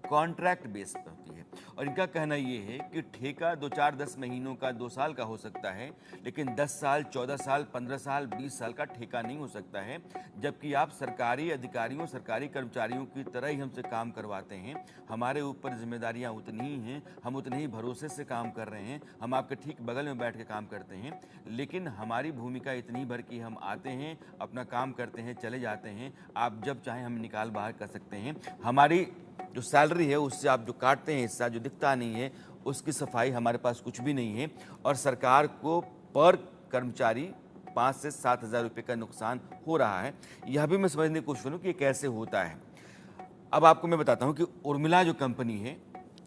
कॉन्ट्रैक्ट बेस पर होती है। और इनका कहना ये है कि ठेका 2, 4, 10 महीनों का, 2 साल का हो सकता है, लेकिन 10 साल, 14 साल, 15 साल, 20 साल का ठेका नहीं हो सकता है। जबकि आप सरकारी अधिकारियों, सरकारी कर्मचारियों की तरह ही हमसे काम करवाते हैं, हमारे ऊपर जिम्मेदारियां उतनी ही हैं, हम उतने ही भरोसे से काम कर रहे हैं, हम आपके ठीक बगल में बैठ के काम करते हैं, लेकिन हमारी भूमिका इतनी भर कि हम आते हैं, अपना काम करते हैं, चले जाते हैं, आप जब चाहें हम निकाल बाहर कर सकते हैं। हमारी जो सैलरी है उससे आप जो काटते हैं हिस्सा जो दिखता नहीं है, उसकी सफाई हमारे पास कुछ भी नहीं है, और सरकार को पर कर्मचारी 5 से 7 हज़ार रुपये का नुकसान हो रहा है। यह भी मैं समझने की कोशिश करूँ कि ये कैसे होता है। अब आपको मैं बताता हूँ कि उर्मिला जो कंपनी है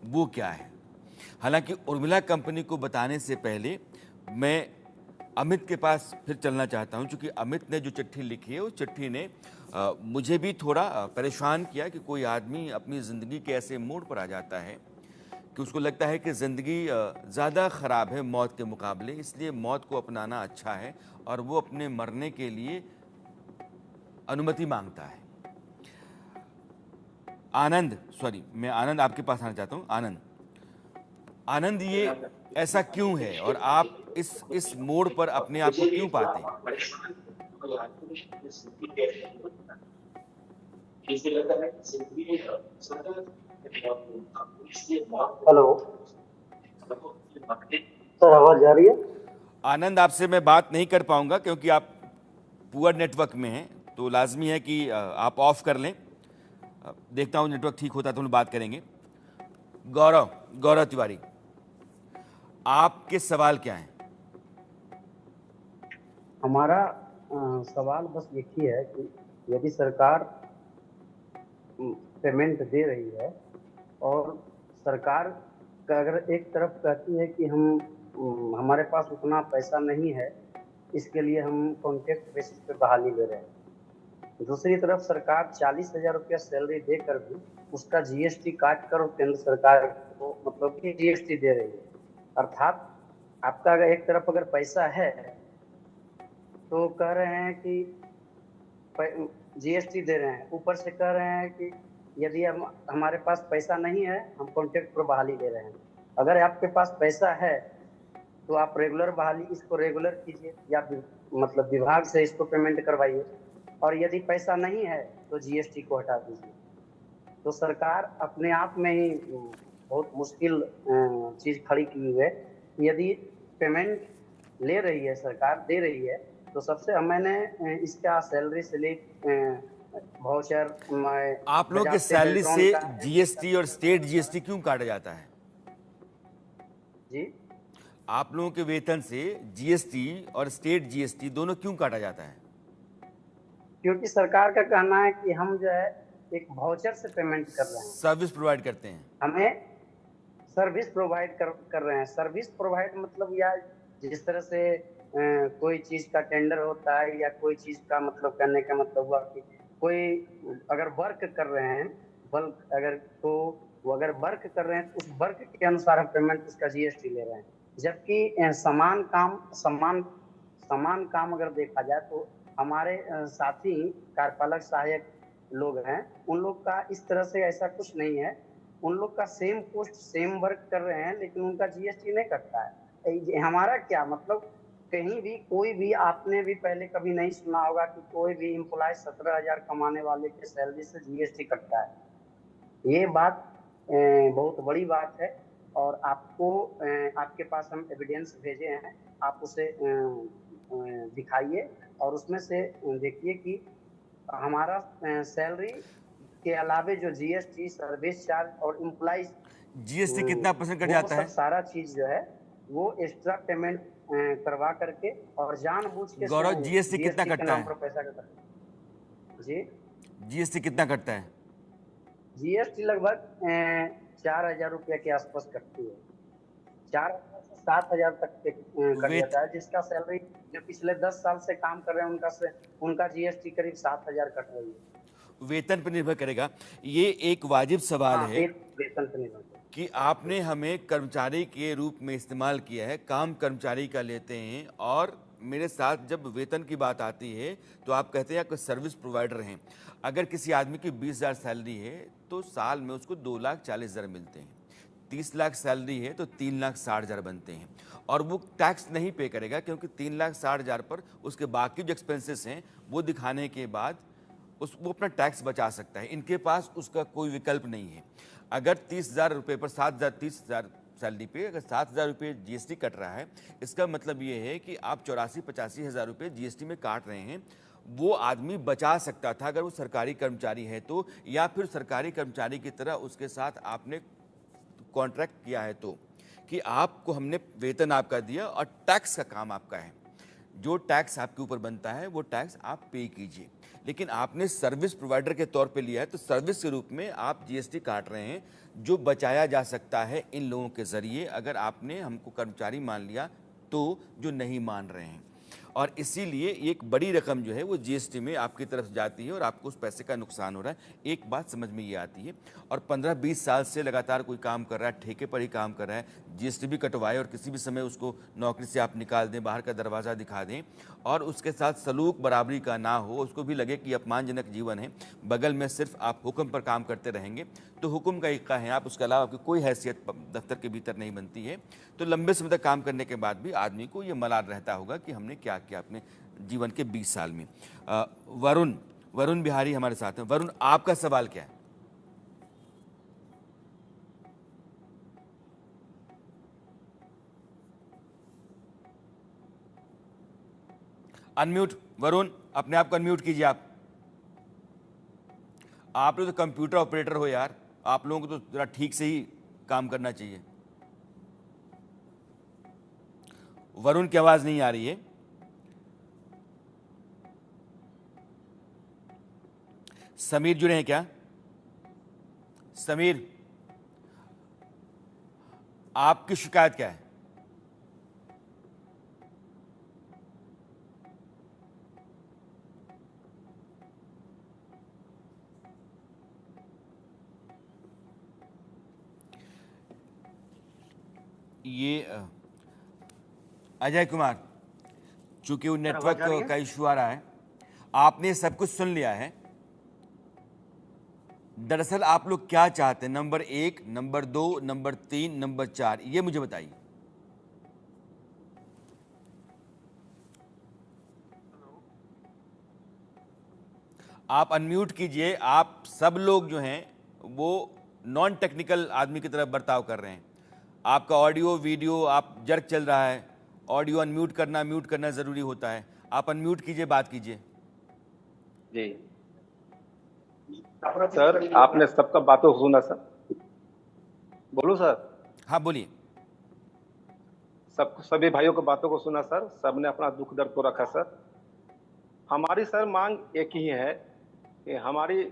वो क्या है। हालांकि उर्मिला कंपनी को बताने से पहले मैं अमित के पास फिर चलना चाहता हूं, क्योंकि अमित ने जो चिट्ठी लिखी है उस चिट्ठी ने मुझे भी थोड़ा परेशान किया कि कोई आदमी अपनी ज़िंदगी के ऐसे मोड़ पर आ जाता है कि उसको लगता है कि ज़िंदगी ज़्यादा ख़राब है मौत के मुकाबले, इसलिए मौत को अपनाना अच्छा है, और वो अपने मरने के लिए अनुमति मांगता है। मैं आनंद आपके पास आना चाहता हूँ। आनंद, ये ऐसा क्यों है और आप इस मोड़ पर अपने आप को क्यों पाते हैं? हेलो सर, आवाज आ रही है? आनंद, आपसे मैं बात नहीं कर पाऊंगा क्योंकि आप पुअर नेटवर्क में हैं, तो लाजमी है कि आप ऑफ कर लें। देखता हूं नेटवर्क ठीक होता तो हम बात करेंगे। गौरव तिवारी, आपके सवाल क्या हैं? हमारा सवाल बस एक ही है कि यदि सरकार पेमेंट दे रही है और सरकार का अगर एक तरफ कहती है कि हमारे पास उतना पैसा नहीं है, इसके लिए हम कॉन्ट्रैक्ट बेसिस पे बहाली दे रहे हैं, दूसरी तरफ सरकार 40,000 रुपया सैलरी देकर भी उसका जीएसटी काट कर केंद्र सरकार को मतलब कि जीएसटी दे रही है। अर्थात आपका अगर एक तरफ अगर पैसा है तो कह रहे हैं कि जीएसटी दे रहे हैं, ऊपर से कह रहे हैं कि यदि हमारे पास पैसा नहीं है हम कॉन्ट्रैक्ट पर बहाली दे रहे हैं। अगर आपके पास पैसा है तो आप रेगुलर बहाली इसको रेगुलर कीजिए या मतलब विभाग से इसको पेमेंट करवाइए, और यदि पैसा नहीं है तो जीएसटी को हटा दीजिए। तो सरकार अपने आप में ही बहुत मुश्किल चीज़ खड़ी की हुई है। यदि पेमेंट ले रही है, सरकार दे रही है, तो सबसे मैंने इसका सैलरी स्लिप, वाउचर, आप लोगों के सैलरी से जीएसटी और स्टेट जीएसटी क्यों काटा जाता है? जी, आप लोगों के वेतन से जीएसटी और स्टेट जीएसटी दोनों क्यों काटा जाता है? क्योंकि सरकार का कहना है कि हम जो है एक वाउचर से पेमेंट कर रहे हैं, सर्विस प्रोवाइड करते हैं, हमें सर्विस प्रोवाइड कर रहे हैं। सर्विस प्रोवाइड मतलब या जिस तरह से कोई चीज का टेंडर होता है या कोई चीज का मतलब करने का मतलब हुआ कि कोई अगर वर्क कर रहे हैं, बल्क अगर तो वो अगर वर्क कर रहे हैं तो उस वर्क के अनुसार हम पेमेंट उसका जीएसटी ले रहे हैं। जबकि समान काम अगर देखा जाए तो हमारे साथी कार्यपालक सहायक लोग हैं, उन लोग का इस तरह से ऐसा कुछ नहीं है। उन लोग का सेम पोस्ट सेम वर्क कर रहे हैं लेकिन उनका जीएसटी नहीं कटता है। हमारा क्या मतलब, कहीं भी कोई भी आपने भी पहले कभी नहीं सुना होगा कि कोई भी एम्प्लॉय 17,000 कमाने वाले के सैलरी से जीएसटी कटता है। ये बात बहुत बड़ी बात है और आपको आपके पास हम एविडेंस भेजे हैं, आप उसे दिखाइए और उसमें से देखिए कि हमारा सैलरी के अलावे जो जीएसटी, सर्विस चार्ज और एम्प्लॉय जीएसटी कितना % कट जाता है? सारा चीज जो है वो एक्स्ट्रा पेमेंट करवा करके और जानबूझ के। गौरव, जीएसटी कितना कटता है? पैसा कटता है जी, जीएसटी कितना कटता है? जीएसटी लगभग 4,000 रुपया के आसपास कटती है। 4,000 से 7,000 तक कट जाता है। जिसका सैलरी जो पिछले 10 साल से काम कर रहे हैं उनका जीएसटी करीब 7,000 कट रही है। वेतन पर निर्भर करेगा। ये एक वाजिब सवाल है वेतन पर निर्भर कि आपने हमें कर्मचारी के रूप में इस्तेमाल किया है, काम कर्मचारी का लेते हैं और मेरे साथ जब वेतन की बात आती है तो आप कहते हैं आप सर्विस प्रोवाइडर हैं। अगर किसी आदमी की 20,000 सैलरी है तो साल में उसको 2,40,000 मिलते हैं। 30 लाख सैलरी है तो 3,60,000 बनते हैं और वो टैक्स नहीं पे करेगा क्योंकि 3,60,000 पर उसके बाकी जो एक्सपेंसेस हैं वो दिखाने के बाद वो अपना टैक्स बचा सकता है। इनके पास उसका कोई विकल्प नहीं है। अगर 30,000 रुपये पर 30,000 सैलरी पे अगर 7,000 रुपये जीएसटी कट रहा है, इसका मतलब ये है कि आप 84-85 हज़ार रुपये जीएसटी में काट रहे हैं। वो आदमी बचा सकता था अगर वो सरकारी कर्मचारी है तो, या फिर सरकारी कर्मचारी की तरह उसके साथ आपने कॉन्ट्रैक्ट किया है तो, कि आपको हमने वेतन आपका दिया और टैक्स का काम आपका है। जो टैक्स आपके ऊपर बनता है वो टैक्स आप पे कीजिए। लेकिन आपने सर्विस प्रोवाइडर के तौर पे लिया है तो सर्विस के रूप में आप जीएसटी काट रहे हैं, जो बचाया जा सकता है इन लोगों के ज़रिए अगर आपने हमको कर्मचारी मान लिया तो, जो नहीं मान रहे हैं। और इसीलिए एक बड़ी रकम जो है वो जीएसटी में आपकी तरफ जाती है और आपको उस पैसे का नुकसान हो रहा है। एक बात समझ में ये आती है, और 15-20 साल से लगातार कोई काम कर रहा है, ठेके पर ही काम कर रहा है, जीएसटी भी कटवाए और किसी भी समय उसको नौकरी से आप निकाल दें, बाहर का दरवाज़ा दिखा दें और उसके साथ सलूक बराबरी का ना हो, उसको भी लगे कि अपमानजनक जीवन है, बगल में सिर्फ आप हुक्म पर काम करते रहेंगे तो हुक्म का इक्का है आप, उसके अलावा आपकी कोई हैसियत दफ्तर के भीतर नहीं बनती है, तो लंबे समय तक काम करने के बाद भी आदमी को ये मलाल रहता होगा कि हमने क्या किया अपने जीवन के 20 साल में। वरुण बिहारी हमारे साथ हैं। वरुण, आपका सवाल क्या है? अनम्यूट वरुण, अपने आप को अनम्यूट कीजिए। आप लोग तो कंप्यूटर ऑपरेटर हो यार, आप लोगों को तो जरा ठीक से ही काम करना चाहिए। वरुण की आवाज नहीं आ रही है। समीर जुड़े हैं क्या? समीर, आपकी शिकायत क्या है? ये अजय कुमार, चूंकि वो नेटवर्क का इशू आ रहा है, आपने सब कुछ सुन लिया है। दरअसल आप लोग क्या चाहते हैं? नंबर 1, नंबर 2, नंबर 3, नंबर 4, ये मुझे बताइए। आप अनम्यूट कीजिए। आप सब लोग जो हैं वो नॉन टेक्निकल आदमी की तरह बर्ताव कर रहे हैं। आपका ऑडियो वीडियो आप जर्क चल रहा है ऑडियो अनम्यूट करना म्यूट करना ज़रूरी होता है। आप अनम्यूट कीजिए, बात कीजिए। जी सर, आपने सबका बातों को सुना सर? बोलूं सर? हाँ बोलिए। सभी भाइयों की बातों को सुना सर, सबने अपना दुख दर्द को रखा सर। हमारी सर मांग एक ही है कि हमारी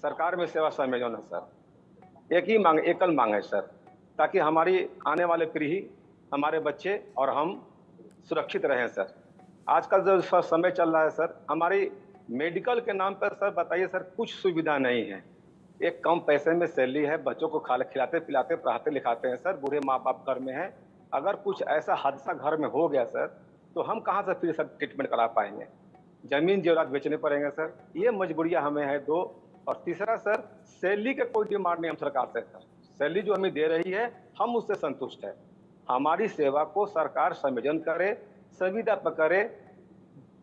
सरकार में सेवा संयोजन है सर। एक ही मांग, एकल मांग है सर, ताकि हमारी आने वाले पीढ़ी, हमारे बच्चे और हम सुरक्षित रहें सर। आजकल जो समय चल रहा है सर, हमारी मेडिकल के नाम पर सर बताइए सर, कुछ सुविधा नहीं है। एक कम पैसे में सैलरी है, बच्चों को खिलाते पिलाते पढ़ाते लिखाते हैं सर, बूढ़े माँ बाप घर में हैं। अगर कुछ ऐसा हादसा घर में हो गया सर, तो हम कहाँ से फिर सर ट्रीटमेंट करा पाएंगे? जमीन जेवरात बेचने पड़ेंगे सर। ये मजबूरियां हमें है दो। और तीसरा सर, सैलरी का कोई डिमांड नहीं हम सरकार से सर। सैलरी जो हमें दे रही है, हम उससे संतुष्ट है। हमारी सेवा को सरकार संयोजन करे, संविदा पर करे,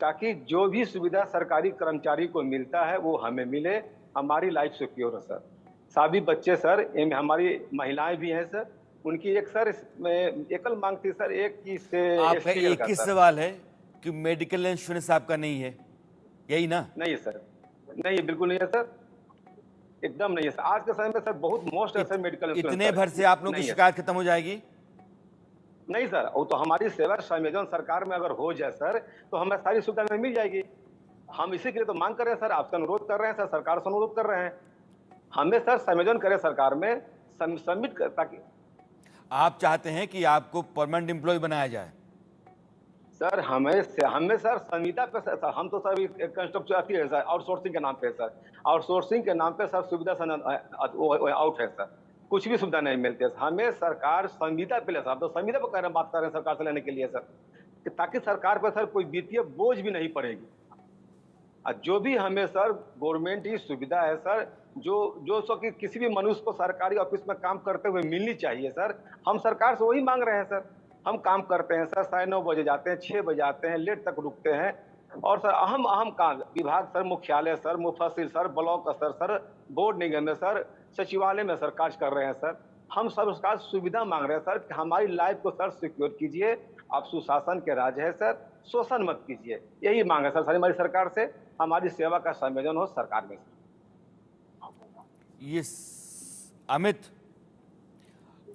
ताकि जो भी सुविधा सरकारी कर्मचारी को मिलता है वो हमें मिले। हमारी लाइफ सिक्योर है सर। सभी बच्चे सर, हमारी महिलाएं भी हैं सर, उनकी एक सर एकल मांग थी सर, एक की से आपका एक ही सवाल है कि मेडिकल इंश्योरेंस आपका नहीं है, यही ना? नहीं है सर, नहीं, बिल्कुल नहीं है सर, एकदम नहीं है सर। आज के समय में सर बहुत मोस्ट है सर मेडिकल इंश्योरेंस। इतने भर से आप लोगों की शिकायत खत्म हो जाएगी? नहीं सर, वो तो हमारी सेवा संयोजन सरकार में अगर हो जाए सर, तो हमें सारी सुविधा में मिल जाएगी। हम इसी के लिए तो मांग कर रहे हैं सर, आपसे अनुरोध कर रहे हैं सर, सरकार से अनुरोध कर रहे हैं, हमें सर संयोजन करे सरकार में सबमिट कर, ताकि आप चाहते हैं कि आपको परमानेंट एम्प्लॉय बनाया जाए? सर हमें सर संविदा पे सर, हम तो सर कंस्ट्रक्शन आती है सर, आउटसोर्सिंग के नाम पे सर, आउटसोर्सिंग के नाम पे सर सुविधा आउट है सर, कुछ भी सुविधा नहीं मिलती है। हमें सरकार संविदा पे ले सर, तो संविदा पर बात कर रहे हैं सरकार से लेने के लिए सर, ताकि सरकार पर सर कोई वित्तीय बोझ भी नहीं पड़ेगी। जो भी हमें सर गवर्नमेंट की सुविधा है सर, जो सो कि किसी भी मनुष्य को सरकारी ऑफिस में काम करते हुए मिलनी चाहिए सर, हम सरकार से वही मांग रहे हैं सर। हम काम करते हैं सर, 9:30 बजे जाते हैं, 6 बजे आते हैं, लेट तक रुकते हैं। और सर अहम काम विभाग सर, मुख्यालय सर, मुफस्सिल सर, ब्लॉक स्तर सर, बोर्ड निगम में सर, सचिवालय में सर कार्य कर रहे हैं सर। हम सब उसका सुविधा मांग रहे हैं सर कि हमारी लाइफ को सर सिक्योर कीजिए। आप सुशासन के राज है सर, शोषण मत कीजिए, यही मांग है सर हमारी सरकार से। हमारी सेवा का संयोजन हो सरकार में। ये अमित,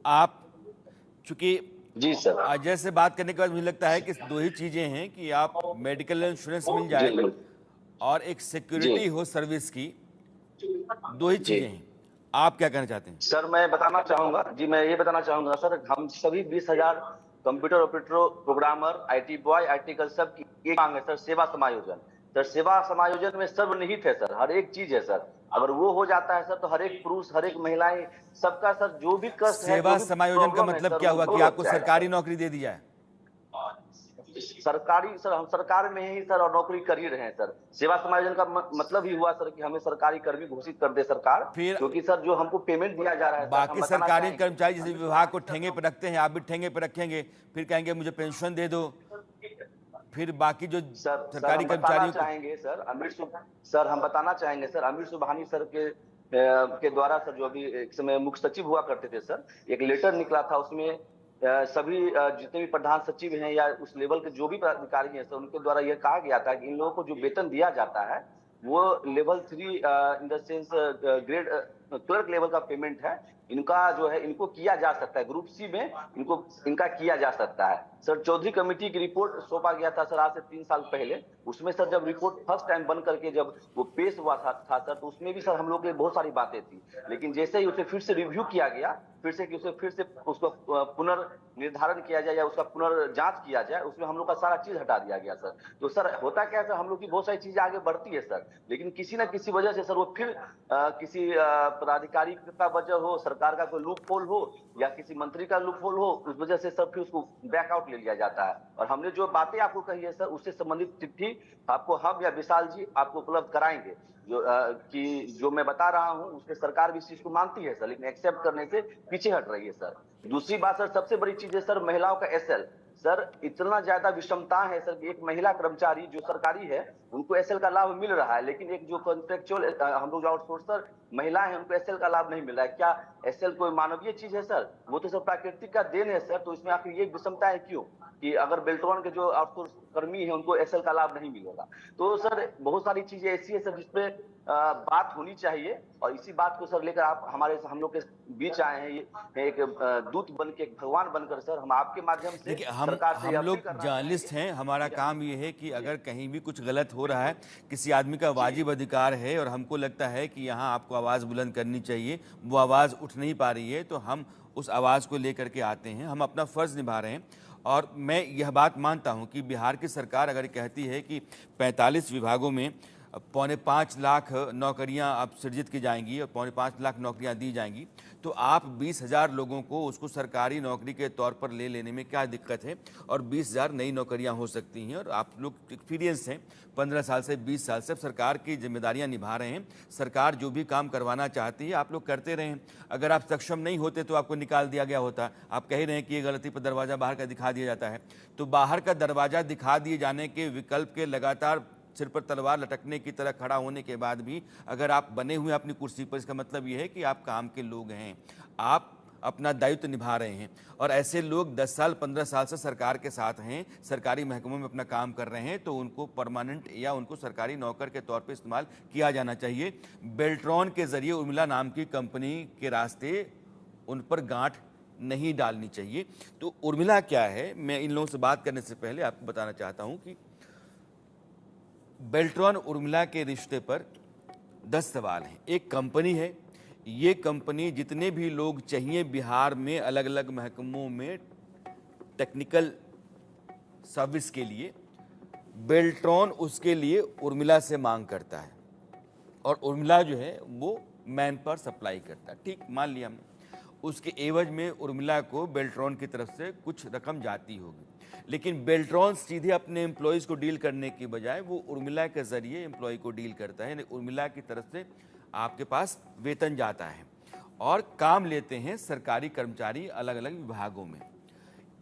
आप चूंकि जी सर, अजय से बात करने के बाद मुझे लगता है कि दो ही चीजें हैं कि आप मेडिकल इंश्योरेंस मिल जाए और एक सिक्योरिटी हो सर्विस की, दो ही चीजें हैं। आप क्या कहना चाहते हैं? सर मैं बताना चाहूंगा जी, मैं ये बताना चाहूंगा सर, हम सभी 20,000 computer operator, programmer, IT boy, IT girl, सब की एक मांग है सर, सेवा समायोजन। सर सेवा समायोजन में सर्वनिहित है सर, हर एक चीज है सर। अगर वो हो जाता है सर, तो हर एक पुरुष, हर एक महिलाएं, सबका सर जो भी कष्ट है, सेवा समायोजन का मतलब क्या हुआ कि आपको सरकारी नौकरी दे दी जाए? सरकारी सर, हम सरकार में ही सर और नौकरी कर ही रहे हैं सर। सेवा समायोजन का मतलब ही हुआ सर कि हमें सरकारी कर्मी घोषित कर दे सरकार, फिर क्योंकि सर जो हमको पेमेंट दिया जा रहा है, बाकी सरकारी कर्मचारी जैसे विभाग को ठेंगे पर रखते हैं, आप भी ठेंगे पर रखेंगे, फिर कहेंगे मुझे पेंशन दे दो। फिर बाकी जो सरकारी कर्मचारियों चाहेंगे सर, हम बताना चाहेंगे सर, अमीर सुबहानी सर के द्वारा सर, जो अभी एक समय मुख्य सचिव हुआ करते थे सर, एक लेटर निकला था, उसमें सभी जितने भी प्रधान सचिव हैं या उस लेवल के जो भी पदाधिकारी हैं सर, उनके द्वारा यह कहा गया था कि इन लोगों को जो वेतन दिया जाता है वो level 3 in the sense grade clerk level का पेमेंट है, इनका जो है इनको किया जा सकता है, ग्रुप सी में इनका किया जा सकता है। सर चौधरी कमेटी की रिपोर्ट सौंपा गया था सर आज से 3 साल पहले, उसमें सर जब रिपोर्ट फर्स्ट टाइम बन करके जब वो पेश हुआ था सर, तो उसमें भी सर हम लोग के बहुत सारी बातें थी, लेकिन जैसे ही उसे फिर से रिव्यू किया गया, फिर से उसको पुनर्निर्धारण किया जाए या उसका पुनर्जांच किया जाए, उसमें हम लोग का सारा चीज हटा दिया गया सर। तो सर होता क्या है सर, हम लोग की बहुत सारी चीजें आगे बढ़ती है सर, लेकिन किसी न किसी वजह से सर वो फिर किसी पदाधिकारी का वजह हो, सरकार का कोई लूप होल हो या किसी मंत्री का लूप होल हो, उस वजह से सर फिर उसको बैकआउट ले लिया जाता है। और हमने जो बातें आपको कही है सर, उससे संबंधित चिट्ठी आपको हम या विशाल जी आपको उपलब्ध कराएंगे, जो मैं बता रहा हूं उसके सरकार भी इस चीज को मानती है सर, लेकिन एक्सेप्ट करने से पीछे हट रही है सर। दूसरी बात सर, सबसे बड़ी चीज है सर महिलाओं का SL सर इतना ज्यादा विषमता है सर कि एक महिला कर्मचारी जो सरकारी है उनको एसएल का लाभ मिल रहा है, लेकिन एक जो कॉन्ट्रेक्चुअल हम लोग जो आउटसोर्सर महिला है उनको एसएल का लाभ नहीं मिल रहा है। क्या एसएल कोई मानवीय चीज है सर? वो तो सर प्राकृतिक का देन है सर। तो इसमें आखिर ये विषमता है क्यों कि अगर बेल्ट्रॉन के जो आउटसोर्स कर्मी है उनको एसएल का लाभ नहीं मिलेगा? तो सर बहुत सारी चीजें ऐसी है सर जिसपे बात होनी चाहिए, और इसी बात को सर लेकर आप हम लोग के बीच आए हैं, ये एक दूत बन के, एक भगवान बनकर सर हम आपके माध्यम से देखिए, हम सरकार लोग जर्नलिस्ट हैं, हमारा काम ये है कि अगर कहीं भी कुछ गलत हो रहा है, किसी आदमी का वाजिब अधिकार है और हमको लगता है कि यहाँ आपको आवाज़ बुलंद करनी चाहिए, वो आवाज़ उठ नहीं पा रही है, तो हम उस आवाज़ को लेकर के आते हैं, हम अपना फ़र्ज़ निभा रहे हैं। और मैं यह बात मानता हूँ कि बिहार की सरकार अगर कहती है कि 45 विभागों में 4.25 लाख नौकरियां अब सृजित की जाएंगी और 4.25 लाख नौकरियां दी जाएंगी, तो आप 20,000 लोगों को उसको सरकारी नौकरी के तौर पर ले लेने में क्या दिक्कत है? और 20,000 नई नौकरियां हो सकती हैं। और आप लोग एक्सपीरियंस हैं, 15 साल से 20 साल से सरकार की जिम्मेदारियां निभा रहे हैं। सरकार जो भी काम करवाना चाहती है आप लोग करते रहें। अगर आप सक्षम नहीं होते तो आपको निकाल दिया गया होता। आप कह रहे हैं कि ये गलती पर दरवाज़ा बाहर का दिखा दिया जाता है, तो बाहर का दरवाज़ा दिखा दिए जाने के विकल्प के लगातार सिर पर तलवार लटकने की तरह खड़ा होने के बाद भी अगर आप बने हुए अपनी कुर्सी पर, इसका मतलब ये है कि आप काम के लोग हैं, आप अपना दायित्व निभा रहे हैं। और ऐसे लोग 10 साल 15 साल से सरकार के साथ हैं, सरकारी महकमों में अपना काम कर रहे हैं, तो उनको परमानेंट या उनको सरकारी नौकर के तौर पर इस्तेमाल किया जाना चाहिए। बेल्ट्रॉन के जरिए उर्मिला नाम की कंपनी के रास्ते उन पर गांठ नहीं डालनी चाहिए। तो उर्मिला क्या है, मैं इन लोगों से बात करने से पहले आपको बताना चाहता हूँ कि बेल्ट्रॉन उर्मिला के रिश्ते पर 10 सवाल हैं। एक कंपनी है, ये कंपनी जितने भी लोग चाहिए बिहार में अलग अलग महकमों में टेक्निकल सर्विस के लिए, बेल्ट्रॉन उसके लिए उर्मिला से मांग करता है और उर्मिला जो है वो मैन पावर सप्लाई करता है। ठीक, मान लिया हमने, उसके एवज में उर्मिला को बेल्ट्रॉन की तरफ से कुछ रकम जाती होगी, लेकिन बेल्ट्रॉन सीधे अपने एम्प्लॉयज़ को डील करने की बजाय वो उर्मिला के ज़रिए एम्प्लॉय को डील करता है। यानी उर्मिला की तरफ से आपके पास वेतन जाता है और काम लेते हैं सरकारी कर्मचारी अलग अलग विभागों में।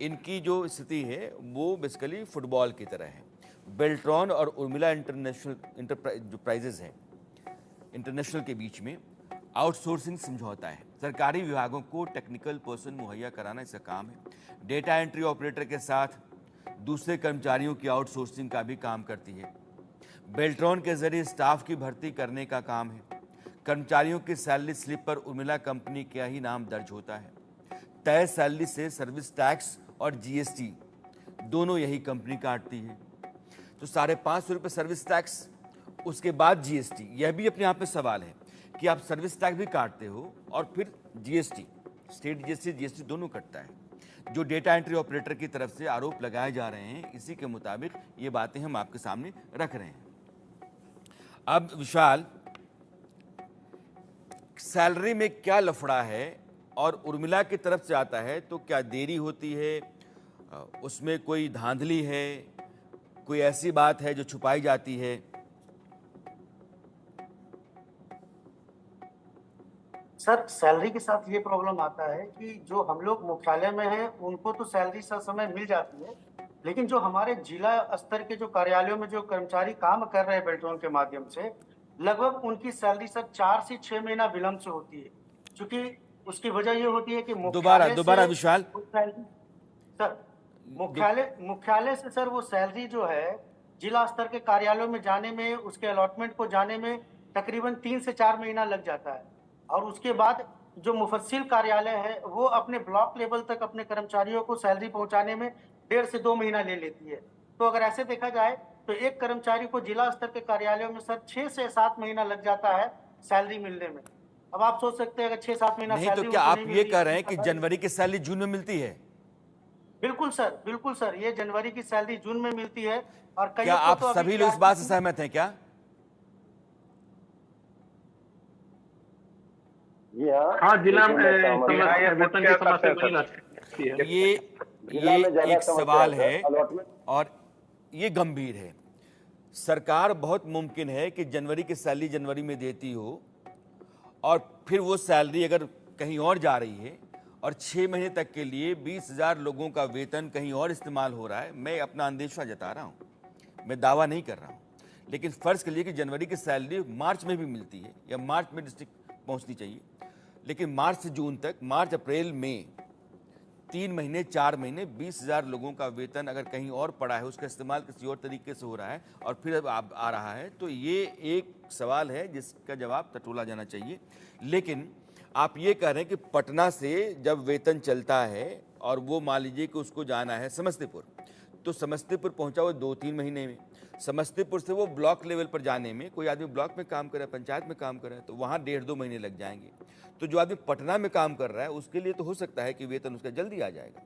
इनकी जो स्थिति है वो बेसिकली फुटबॉल की तरह है। बेल्ट्रॉन और उर्मिला इंटरप्राइजेज हैं, इंटरनेशनल के बीच में आउटसोर्सिंग समझौता है। सरकारी विभागों को टेक्निकल पर्सन मुहैया कराना इसका काम है। डेटा एंट्री ऑपरेटर के साथ दूसरे कर्मचारियों की आउटसोर्सिंग का भी काम करती है। बेल्ट्रॉन के जरिए स्टाफ की भर्ती करने का काम है। कर्मचारियों की सैलरी स्लिप पर उर्मिला कंपनी का ही नाम दर्ज होता है। तय सैलरी से सर्विस टैक्स और जीएसटी दोनों यही कंपनी काटती है। तो 550 रुपये सर्विस टैक्स, उसके बाद जीएसटी। यह भी अपने आप में सवाल है कि आप सर्विस टैक्स भी काटते हो और फिर जीएसटी, स्टेट जीएसटी दोनों कटता है। जो डेटा एंट्री ऑपरेटर की तरफ से आरोप लगाए जा रहे हैं, इसी के मुताबिक ये बातें हम आपके सामने रख रहे हैं। अब विशाल, सैलरी में क्या लफड़ा है और उर्मिला की तरफ से आता है तो क्या देरी होती है, उसमें कोई धांधली है, कोई ऐसी बात है जो छुपाई जाती है? सर, सैलरी के साथ ये प्रॉब्लम आता है कि जो हम लोग मुख्यालय में हैं उनको तो सैलरी समय मिल जाती है, लेकिन जो हमारे जिला स्तर के जो कार्यालयों में जो कर्मचारी काम कर रहे हैं बेल्ट्रॉन के माध्यम से, लगभग उनकी सैलरी सर 4 से 6 महीना विलंब से होती है। क्योंकि उसकी वजह ये होती है कि दोबारा विशाल सर, मुख्यालय से सर वो सैलरी जो है जिला स्तर के कार्यालयों में जाने में, उसके अलॉटमेंट को जाने में तकरीबन 3 से 4 महीना लग जाता है। और उसके बाद जो मुफस्सिल कार्यालय है वो अपने ब्लॉक लेवल तक अपने कर्मचारियों को सैलरी पहुंचाने में 1.5 से 2 महीना ले लेती है। तो अगर ऐसे देखा जाए तो एक कर्मचारी को जिला स्तर के कार्यालयों में सर 6 से 7 महीना लग जाता है सैलरी मिलने में। अब आप सोच सकते हैं अगर 6-7 महीना नहीं, तो क्या आप ये कह रहे हैं कि जनवरी की सैलरी जून में मिलती है? बिल्कुल सर, ये जनवरी की सैलरी जून में मिलती है। और क्या आप सभी लोग इस बात से सहमत हैं क्या? हाँ, जिला में वेतन की समस्या नहीं लगती है। ये एक सवाल है और ये गंभीर है। सरकार बहुत मुमकिन है कि जनवरी की सैलरी जनवरी में देती हो और फिर वो सैलरी अगर कहीं और जा रही है और 6 महीने तक के लिए 20,000 लोगों का वेतन कहीं और इस्तेमाल हो रहा है, मैं अपना अंदेशा जता रहा हूँ, मैं दावा नहीं कर रहा हूँ। लेकिन फ़र्ज़ करिए कि जनवरी की सैलरी मार्च में भी मिलती है या मार्च में डिस्ट्रिक्ट पहुँचनी चाहिए, लेकिन मार्च से जून तक, मार्च अप्रैल मई 3 महीने 4 महीने 20,000 लोगों का वेतन अगर कहीं और पड़ा है, उसका इस्तेमाल किसी और तरीके से हो रहा है और फिर अब आ रहा है, तो ये एक सवाल है जिसका जवाब टटोला जाना चाहिए। लेकिन आप ये कह रहे हैं कि पटना से जब वेतन चलता है और वो मान लीजिए कि उसको जाना है समस्तीपुर, तो समस्तीपुर पहुंचा वो 2-3 महीने में, समस्तीपुर से वो ब्लॉक लेवल पर जाने में, कोई आदमी ब्लॉक में काम कर रहा है, पंचायत में काम कर रहा है, तो वहाँ 1.5-2 महीने लग जाएंगे। तो जो आदमी पटना में काम कर रहा है उसके लिए तो हो सकता है कि वेतन उसका जल्दी आ जाएगा,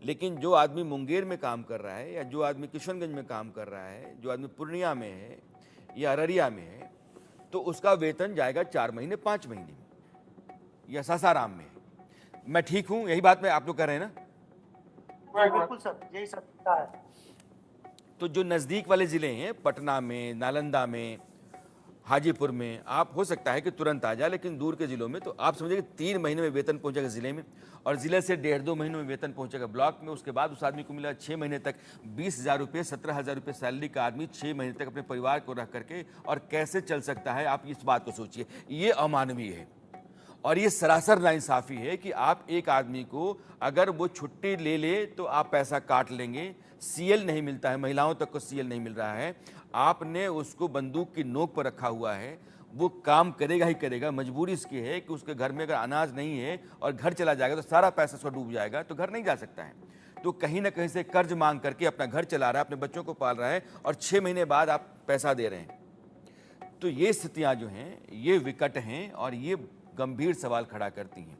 लेकिन जो आदमी मुंगेर में काम कर रहा है या जो आदमी किशनगंज में काम कर रहा है, जो आदमी पूर्णिया में है या अररिया में है, तो उसका वेतन जाएगा 4 महीने 5 महीने में, या सासाराम में है। मैं ठीक हूँ? यही बात मैं आप लोग कह रहे हैं ना? बिल्कुल सर, यही सत्ता है। तो जो नज़दीक वाले ज़िले हैं, पटना में, नालंदा में, हाजीपुर में, आप हो सकता है कि तुरंत आ जाए, लेकिन दूर के ज़िलों में तो आप समझिए कि 3 महीने में वेतन पहुंचेगा ज़िले में, और ज़िले से 1.5-2 महीनों में वेतन पहुंचेगा ब्लॉक में। उसके बाद उस आदमी को मिला 6 महीने तक 20,000 रुपये, 17,000 रुपये सैलरी का आदमी 6 महीने तक अपने परिवार को रख करके और कैसे चल सकता है? आप इस बात को सोचिए। ये अमानवीय है और ये सरासर नाइंसाफ़ी है कि आप एक आदमी को अगर वो छुट्टी ले ले तो आप पैसा काट लेंगे, सीएल नहीं मिलता है, महिलाओं तक को सीएल नहीं मिल रहा है, आपने उसको बंदूक की नोक पर रखा हुआ है, वो काम करेगा ही करेगा, मजबूरी इसकी है कि उसके घर में अगर अनाज नहीं है और घर चला जाएगा तो सारा पैसा उसका डूब जाएगा, तो घर नहीं जा सकता है, तो कहीं ना कहीं से कर्ज मांग करके अपना घर चला रहा है, अपने बच्चों को पाल रहा है और 6 महीने बाद आप पैसा दे रहे हैं। तो ये स्थितियाँ जो हैं ये विकट हैं और ये गंभीर सवाल खड़ा करती हैं।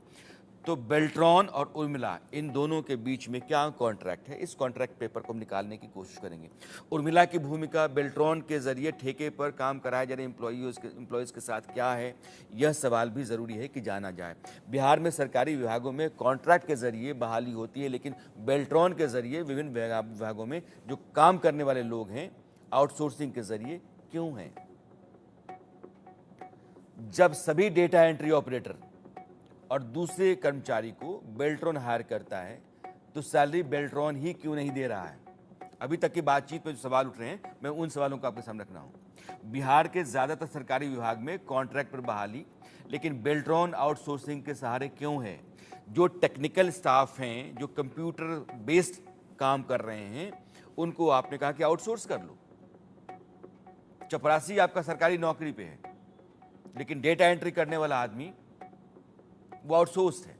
तो बेल्ट्रॉन और उर्मिला, इन दोनों के बीच में क्या कॉन्ट्रैक्ट है? इस कॉन्ट्रैक्ट पेपर को हम निकालने की कोशिश करेंगे। उर्मिला की भूमिका बेल्ट्रॉन के जरिए ठेके पर काम कराए जा रहे एम्प्लॉयज़ के साथ क्या है, यह सवाल भी ज़रूरी है कि जाना जाए। बिहार में सरकारी विभागों में कॉन्ट्रैक्ट के जरिए बहाली होती है, लेकिन बेल्ट्रॉन के जरिए विभिन्न विभागों में जो काम करने वाले लोग हैं आउटसोर्सिंग के जरिए क्यों हैं? जब सभी डेटा एंट्री ऑपरेटर और दूसरे कर्मचारी को बेल्ट्रॉन हायर करता है तो सैलरी बेल्ट्रॉन ही क्यों नहीं दे रहा है? अभी तक की बातचीत में जो सवाल उठ रहे हैं, मैं उन सवालों को आपके सामने रख रहा हूं। बिहार के ज़्यादातर सरकारी विभाग में कॉन्ट्रैक्ट पर बहाली, लेकिन बेल्ट्रॉन आउटसोर्सिंग के सहारे क्यों है? जो टेक्निकल स्टाफ हैं, जो कंप्यूटर बेस्ड काम कर रहे हैं, उनको आपने कहा कि आउटसोर्स कर लो। चपरासी आपका सरकारी नौकरी पे है, लेकिन डेटा एंट्री करने वाला आदमी वो आउटसोर्स है।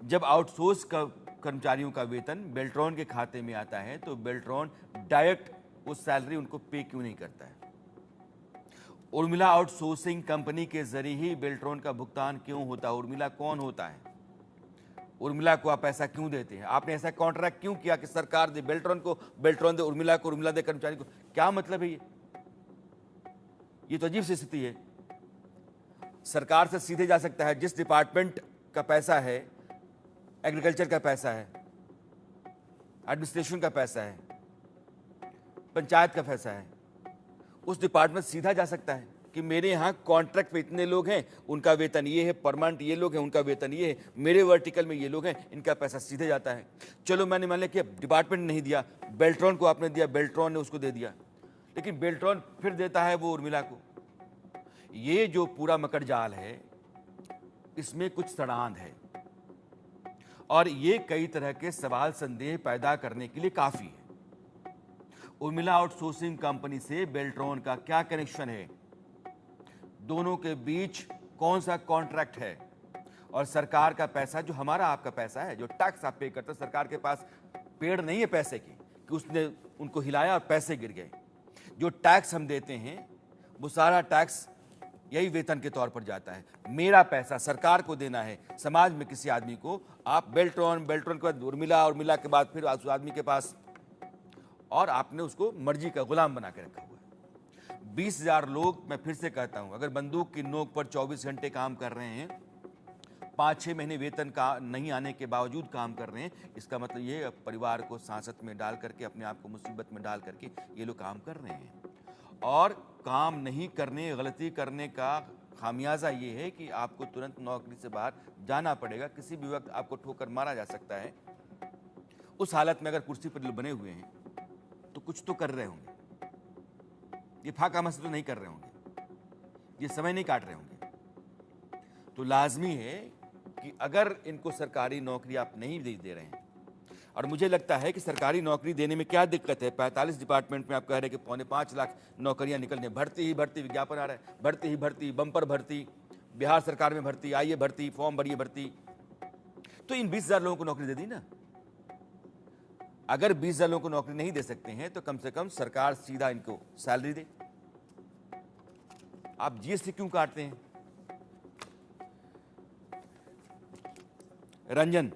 जब आउटसोर्स का कर्मचारियों का वेतन बेल्ट्रॉन के खाते में आता है तो बेल्ट्रॉन डायरेक्ट वो सैलरी उनको पे क्यों नहीं करता है? उर्मिला आउटसोर्सिंग कंपनी के जरिए ही बेल्ट्रॉन का भुगतान क्यों होता है? उर्मिला कौन होता है? उर्मिला को आप पैसा क्यों देते हैं? आपने ऐसा कॉन्ट्रैक्ट क्यों किया कि सरकार दे बेल्ट्रॉन को, बेल्ट्रॉन दे उर्मिला को, उर्मिला दे कर्मचारी को? क्या मतलब है ये तो अजीब सी स्थिति है। सरकार से सीधे जा सकता है, जिस डिपार्टमेंट का पैसा है, एग्रीकल्चर का पैसा है, एडमिनिस्ट्रेशन का पैसा है, पंचायत का पैसा है, उस डिपार्टमेंट सीधा जा सकता है कि मेरे यहाँ कॉन्ट्रैक्ट पे इतने लोग हैं, उनका वेतन ये है, परमानेंट ये लोग हैं, उनका वेतन ये है, मेरे वर्टिकल में ये लोग हैं, इनका पैसा सीधे जाता है। चलो मैंने मान लिया कि डिपार्टमेंट नहीं दिया, बेल्ट्रॉन को आपने दिया, बेल्ट्रॉन ने उसको दे दिया, लेकिन बेल्ट्रॉन फिर देता है वो उर्मिला को। ये जो पूरा मकर जाल है, इसमें कुछ सड़ांध है और ये कई तरह के सवाल संदेह पैदा करने के लिए काफ़ी है। उर्मिला आउटसोर्सिंग कंपनी से बेल्ट्रॉन का क्या कनेक्शन है? दोनों के बीच कौन सा कॉन्ट्रैक्ट है? और सरकार का पैसा, जो हमारा आपका पैसा है, जो टैक्स आप पे करते हैं, सरकार के पास पेड़ नहीं है पैसे की कि उसने उनको हिलाया और पैसे गिर गए। जो टैक्स हम देते हैं वो सारा टैक्स यही वेतन के तौर पर जाता है। मेरा पैसा सरकार को देना है, समाज में किसी आदमी को। आप बेल्ट्रॉन के बाद उर्मिला के बाद फिर उस आदमी के पास, और आपने उसको मर्जी का गुलाम बना के रखा हुआ है। 20,000 लोग, मैं फिर से कहता हूं, अगर बंदूक की नोक पर 24 घंटे काम कर रहे हैं, 5-6 महीने वेतन का नहीं आने के बावजूद काम कर रहे हैं, इसका मतलब ये परिवार को सांसत में डाल करके, अपने आप को मुसीबत में डाल करके ये लोग काम कर रहे हैं। और काम नहीं करने, गलती करने का खामियाजा ये है कि आपको तुरंत नौकरी से बाहर जाना पड़ेगा, किसी भी वक्त आपको ठोकर मारा जा सकता है। उस हालत में अगर कुर्सी पर बने हुए हैं तो कुछ तो कर रहे होंगे, ये फाका मस्त तो नहीं कर रहे होंगे, ये समय नहीं काट रहे होंगे। तो लाजमी है कि अगर इनको सरकारी नौकरी आप नहीं दे रहे हैं, और मुझे लगता है कि सरकारी नौकरी देने में क्या दिक्कत है। 45 डिपार्टमेंट में आप कह रहे हैं कि 4.5 लाख नौकरियां निकलने, भर्ती ही भर्ती, विज्ञापन आ रहा है, भर्ती ही भर्ती, बम्पर भर्ती, बिहार सरकार में भर्ती, आइए भर्ती, फॉर्म भरिए भर्ती। तो इन 20,000 लोगों को नौकरी दे दी ना। अगर 20,000 लोगों को नौकरी नहीं दे सकते हैं तो कम से कम सरकार सीधा इनको सैलरी दे। आप जीएसटी क्यों काटते हैं? रंजन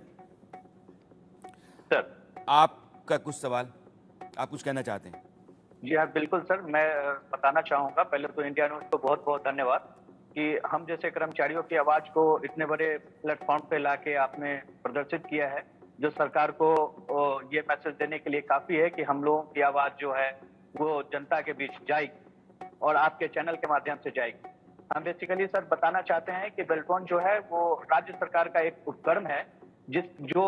सर, आपका कुछ सवाल, आप कुछ कहना चाहते हैं? जी हाँ बिल्कुल सर, मैं बताना चाहूँगा। पहले तो इंडिया न्यूज़ को बहुत बहुत धन्यवाद कि हम जैसे कर्मचारियों की आवाज़ को इतने बड़े प्लेटफॉर्म पे लाके आपने प्रदर्शित किया है, जो सरकार को ये मैसेज देने के लिए काफ़ी है कि हम लोगों की आवाज़ जो है वो जनता के बीच जाएगी और आपके चैनल के माध्यम से जाएगी। हम बेसिकली सर बताना चाहते हैं कि बेल्ट्रॉन जो है वो राज्य सरकार का एक उपक्रम है जो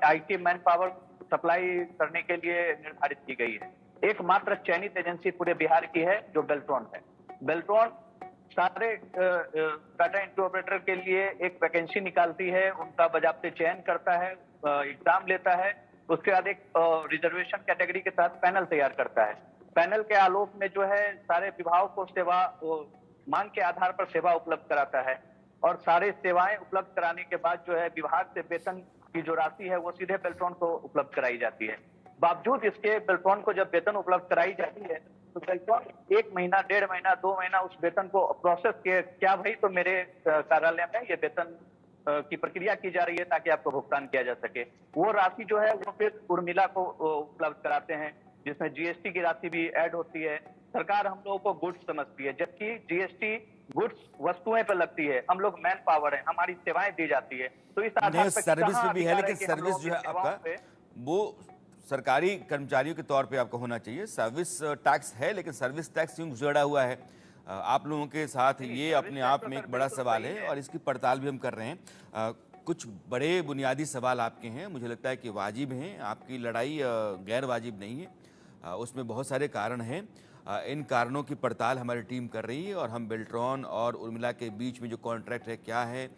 IT मैन पावर सप्लाई करने के लिए निर्धारित की गई है। एकमात्र चयनित एजेंसी पूरे बिहार की है जो बेल्ट्रॉन है। बेल्ट्रॉन सारे डाटा एंट्री ऑपरेटर के लिए एक वैकेंसी निकालती है, उनका बाजाबते चयन करता है, एग्जाम लेता है, उसके बाद एक रिजर्वेशन कैटेगरी के तहत पैनल तैयार करता है। पैनल के आलोक में जो है सारे विभागों को सेवा मांग के आधार पर सेवा उपलब्ध कराता है और सारे सेवाएं उपलब्ध कराने के बाद जो है विभाग से वेतन की जो राशि है वो सीधे बेल्ट्रॉन को उपलब्ध कराई जाती है। बावजूद इसके बेल्ट्रॉन को जब वेतन उपलब्ध कराई जाती है तो बेल्ट्रॉन 1 महीना, 1.5 महीना, 2 महीना उस वेतन को प्रोसेस किए, क्या भाई तो मेरे कार्यालय में ये वेतन की प्रक्रिया की जा रही है ताकि आपको भुगतान किया जा सके। वो राशि जो है वो फिर उर्मिला को उपलब्ध कराते हैं, जिसमें GST की राशि भी ऐड होती है। सरकार हम लोगों को गुड्स समझती है, जबकि GST गुड्स वस्तुएं पर लगती है, हम लोग मैन पावर है, हमारी सेवाएं दी जाती है। तो इस आधार पर सर्विस में भी है, लेकिन सर्विस जो है आपका वो सरकारी कर्मचारियों के तौर पे आपको होना चाहिए। सर्विस टैक्स है, लेकिन सर्विस टैक्स क्यों जुड़ा हुआ है आप लोगों के साथ, ये अपने आप में एक बड़ा सवाल है और इसकी पड़ताल भी हम कर रहे हैं। कुछ बड़े बुनियादी सवाल आपके हैं, मुझे लगता है कि वाजिब हैं, आपकी लड़ाई गैर वाजिब नहीं है, उसमें बहुत सारे कारण हैं। इन कारणों की पड़ताल हमारी टीम कर रही है और हम बेल्ट्रॉन और उर्मिला के बीच में जो कॉन्ट्रैक्ट है क्या है,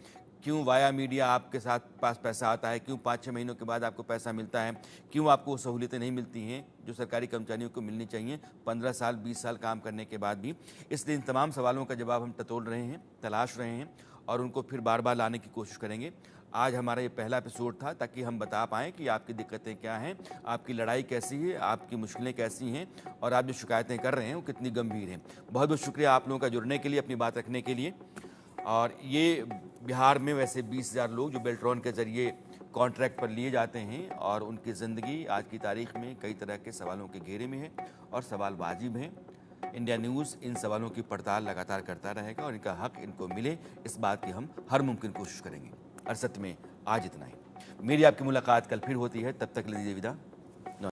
क्यों वाया मीडिया आपके साथ पास पैसा आता है, क्यों 5-6 महीनों के बाद आपको पैसा मिलता है, क्यों आपको वो सहूलियतें नहीं मिलती हैं जो सरकारी कर्मचारियों को मिलनी चाहिए 15 साल 20 साल काम करने के बाद भी। इसलिए इन तमाम सवालों का जवाब हम टटोल रहे हैं, तलाश रहे हैं और उनको फिर बार बार लाने की कोशिश करेंगे। आज हमारा ये पहला एपिसोड था ताकि हम बता पाएँ कि आपकी दिक्कतें क्या हैं, आपकी लड़ाई कैसी है, आपकी मुश्किलें कैसी हैं और आप जो शिकायतें कर रहे हैं वो कितनी गंभीर हैं। बहुत बहुत शुक्रिया आप लोगों का जुड़ने के लिए, अपनी बात रखने के लिए। और ये बिहार में वैसे 20,000 लोग जो बेल्ट्रॉन के ज़रिए कॉन्ट्रैक्ट पर लिए जाते हैं और उनकी ज़िंदगी आज की तारीख में कई तरह के सवालों के घेरे में है और सवाल वाजिब हैं। इंडिया न्यूज़ इन सवालों की पड़ताल लगातार करता रहेगा और इनका हक इनको मिले, इस बात की हम हर मुमकिन कोशिश करेंगे। अरसत में आज इतना ही। मेरी आपकी मुलाकात कल फिर होती है, तब तक ले दीजिए विदा।